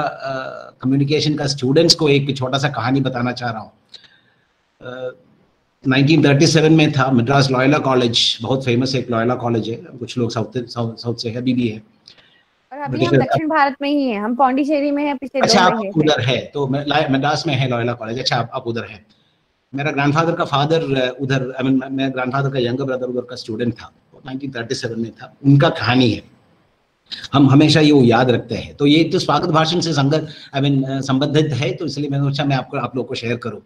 कम्युनिकेशन का स्टूडेंट्स को एक छोटा सा कहानी बताना चाह रहा हूँ। 1937 में था, मद्रास लॉयला कॉलेज, बहुत फेमस एक लॉयला कॉलेज है, कुछ लोग साउथ से अभी भी है, और अभी हम दक्षिण भारत में ही हैं, हम पौंडीचेरी में हैं पिछले 2 महीने से। आप उधर है, तो मद्रास में है लॉयला कॉलेज। अच्छा, आप उधर है। मेरा ग्रैंडफादर का फादर उधर, आई मीन मेरा ग्रैंडफादर का यंगर ब्रदर उधर का स्टूडेंट था, 1937 में था। उनका कहानी है, हम हमेशा ये याद रखते हैं। तो ये तो स्वागत भाषण से संबंधित है, तो इसलिए मैंने सोचा मैं आप लोग को शेयर करूं।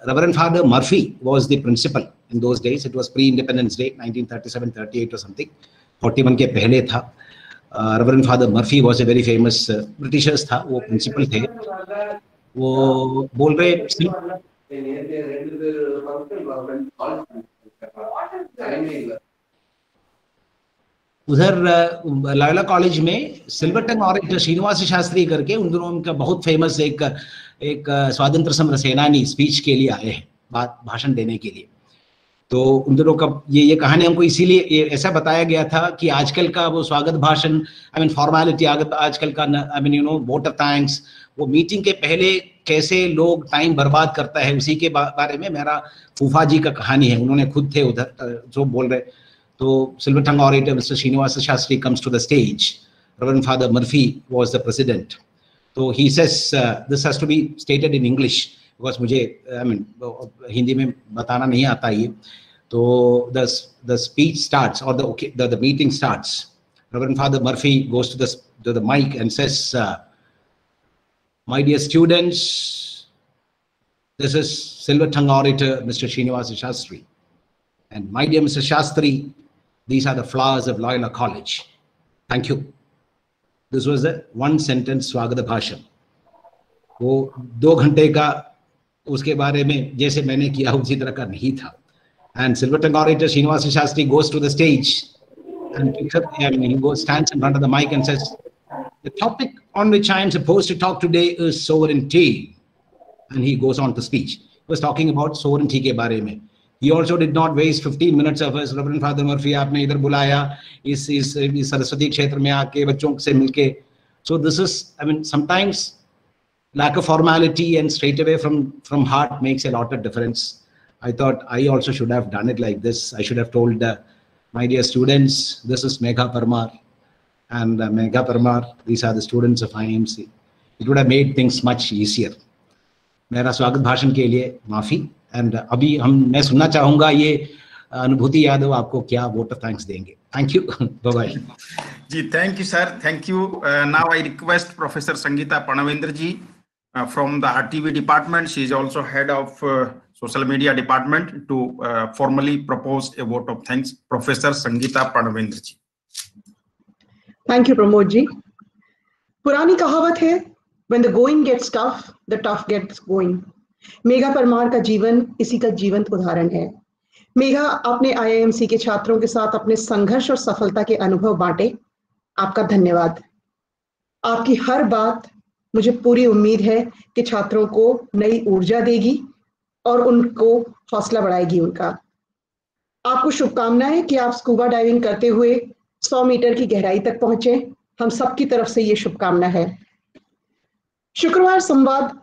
Reverend Father Murphy was the principal in those days. It was pre-Independence Day, 1937-38 or something. 41 के पहले था। Reverend Father Murphy was a very famous Britishers था, वो प्रिंसिपल थे। वो बोल रहे, उधर लॉयोला कॉलेज में सिल्वर टंग ऑरेटर श्रीनिवास शास्त्री करके, उन दोनों उनका बहुत फेमस एक स्वातंत्र समर सेनानी स्पीच के लिए आए हैं, भाषण देने के लिए। तो उन दोनों का ये कहानी हमको इसीलिए ऐसा बताया गया था कि आजकल का वो स्वागत भाषण, आई मीन फॉर्मेलिटी, आजकल का I mean you know vote of thanks, वो मीटिंग के पहले कैसे लोग टाइम बर्बाद करता है, उसी के बारे में मेरा फूफा जी का कहानी है। उन्होंने खुद थे उधर जो बोल रहे। तो silver tongue orator Mr. Srinivasa Shastri comes to the stage. Reverend Father Murphy was the president. So he says this has to be stated in English because मुझे I mean हिंदी में बताना नहीं आता ये। तो the speech starts or the meeting starts. Reverend Father Murphy goes to the mic and says, "My dear students, this is silver tongue orator Mr. Srinivasa Shastri, and my dear Mr. Shastri, these are the flowers of Loyola College. Thank you." This was a one sentence स्वागत भाषण। वो 2 घंटे का उसके बारे में जैसे मैंने किया उसी तरह का नहीं था। And silver tongue orator Srinivasa Shastri goes to the stage and picks up, I mean, he goes, stands in front of the mic and says, "The topic on which I am supposed to talk today is sovereignty." And he goes on to speech. He was talking about sovereignty के बारे में। He also did not waste 15 minutes of us. Reverend Father Murphy, आपने इधर बुलाया इस सरस्वती क्षेत्र में आके बच्चों से मिलके। So this is, I mean, sometimes lack of formality and straight away from heart makes a lot of difference. I thought I also should have done it like this. I should have told my dear students, this is Megha Parmar and Megha Parmar, these are the students of IMC. It would have made things much easier. मेरा स्वागत भाषण के लिए माफी। And अभी मैं सुनना चाहूंगा ये अनुभूति यादव आपको क्या वोट ऑफ थैंक्स देंगे। Thank you, bye bye. जी thank you sir, thank you. Now I request professor Sangeeta Panvendra ji from the RTV department. She is also head of social media department to formally propose a vote of thanks. Professor Sangeeta Panavendra ji. Thank you, Pramod ji. पुरानी कहावत है, when the going gets tough, the tough gets going. Megha Parmar का जीवन इसी का जीवंत उदाहरण है। मेघा अपने IIMC के छात्रों के साथ अपने संघर्ष और सफलता के अनुभव बांटे। आपका धन्यवाद। आपकी हर बात मुझे पूरी उम्मीद है कि छात्रों को नई ऊर्जा देगी और उनको हौसला बढ़ाएगी उनका। आपको शुभकामनाएं कि आप स्कूबा डाइविंग करते हुए 100 मीटर की गहराई तक पहुंचे। हम सबकी तरफ से ये शुभकामना है। शुक्रवार संवाद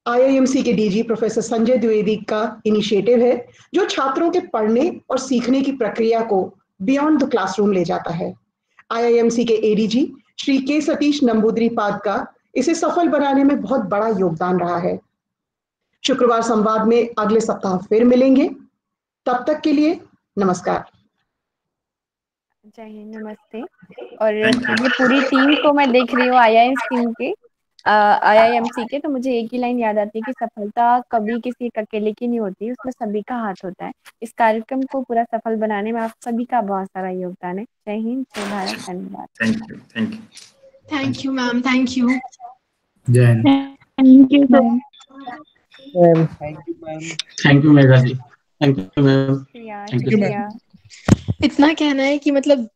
IIMC के DG प्रोफेसर संजय द्विवेदी का इनिशिएटिव है, जो छात्रों के पढ़ने और सीखने की प्रक्रिया को बियॉन्ड द क्लासरूम ले जाता है। IIMC के ADG श्री के सतीश नंबूदरीपाद का इसे सफल बनाने में बहुत बड़ा योगदान रहा है। शुक्रवार संवाद में अगले सप्ताह फिर मिलेंगे। तब तक के लिए नमस्कार। जय हिंद, नमस्ते। और ये पूरी टीम को मैं देख रही हूँ IIMC के, तो मुझे एक ही लाइन याद आती है कि सफलता कभी किसी एक अकेले की नहीं होती, उसमें सभी का हाथ होता है। इस कार्यक्रम को पूरा सफल बनाने में आप सभी का बहुत सारा योगदान है। जय हिंद, जय भारत, धन्यवाद। Thank you, thank you, thank you ma'am, thank you. जय Hind. Thank you ma'am. Thank you ma'am. Thank you Megha ji. Thank you ma'am. Thank you ma'am. इतना कहना है कि मतलब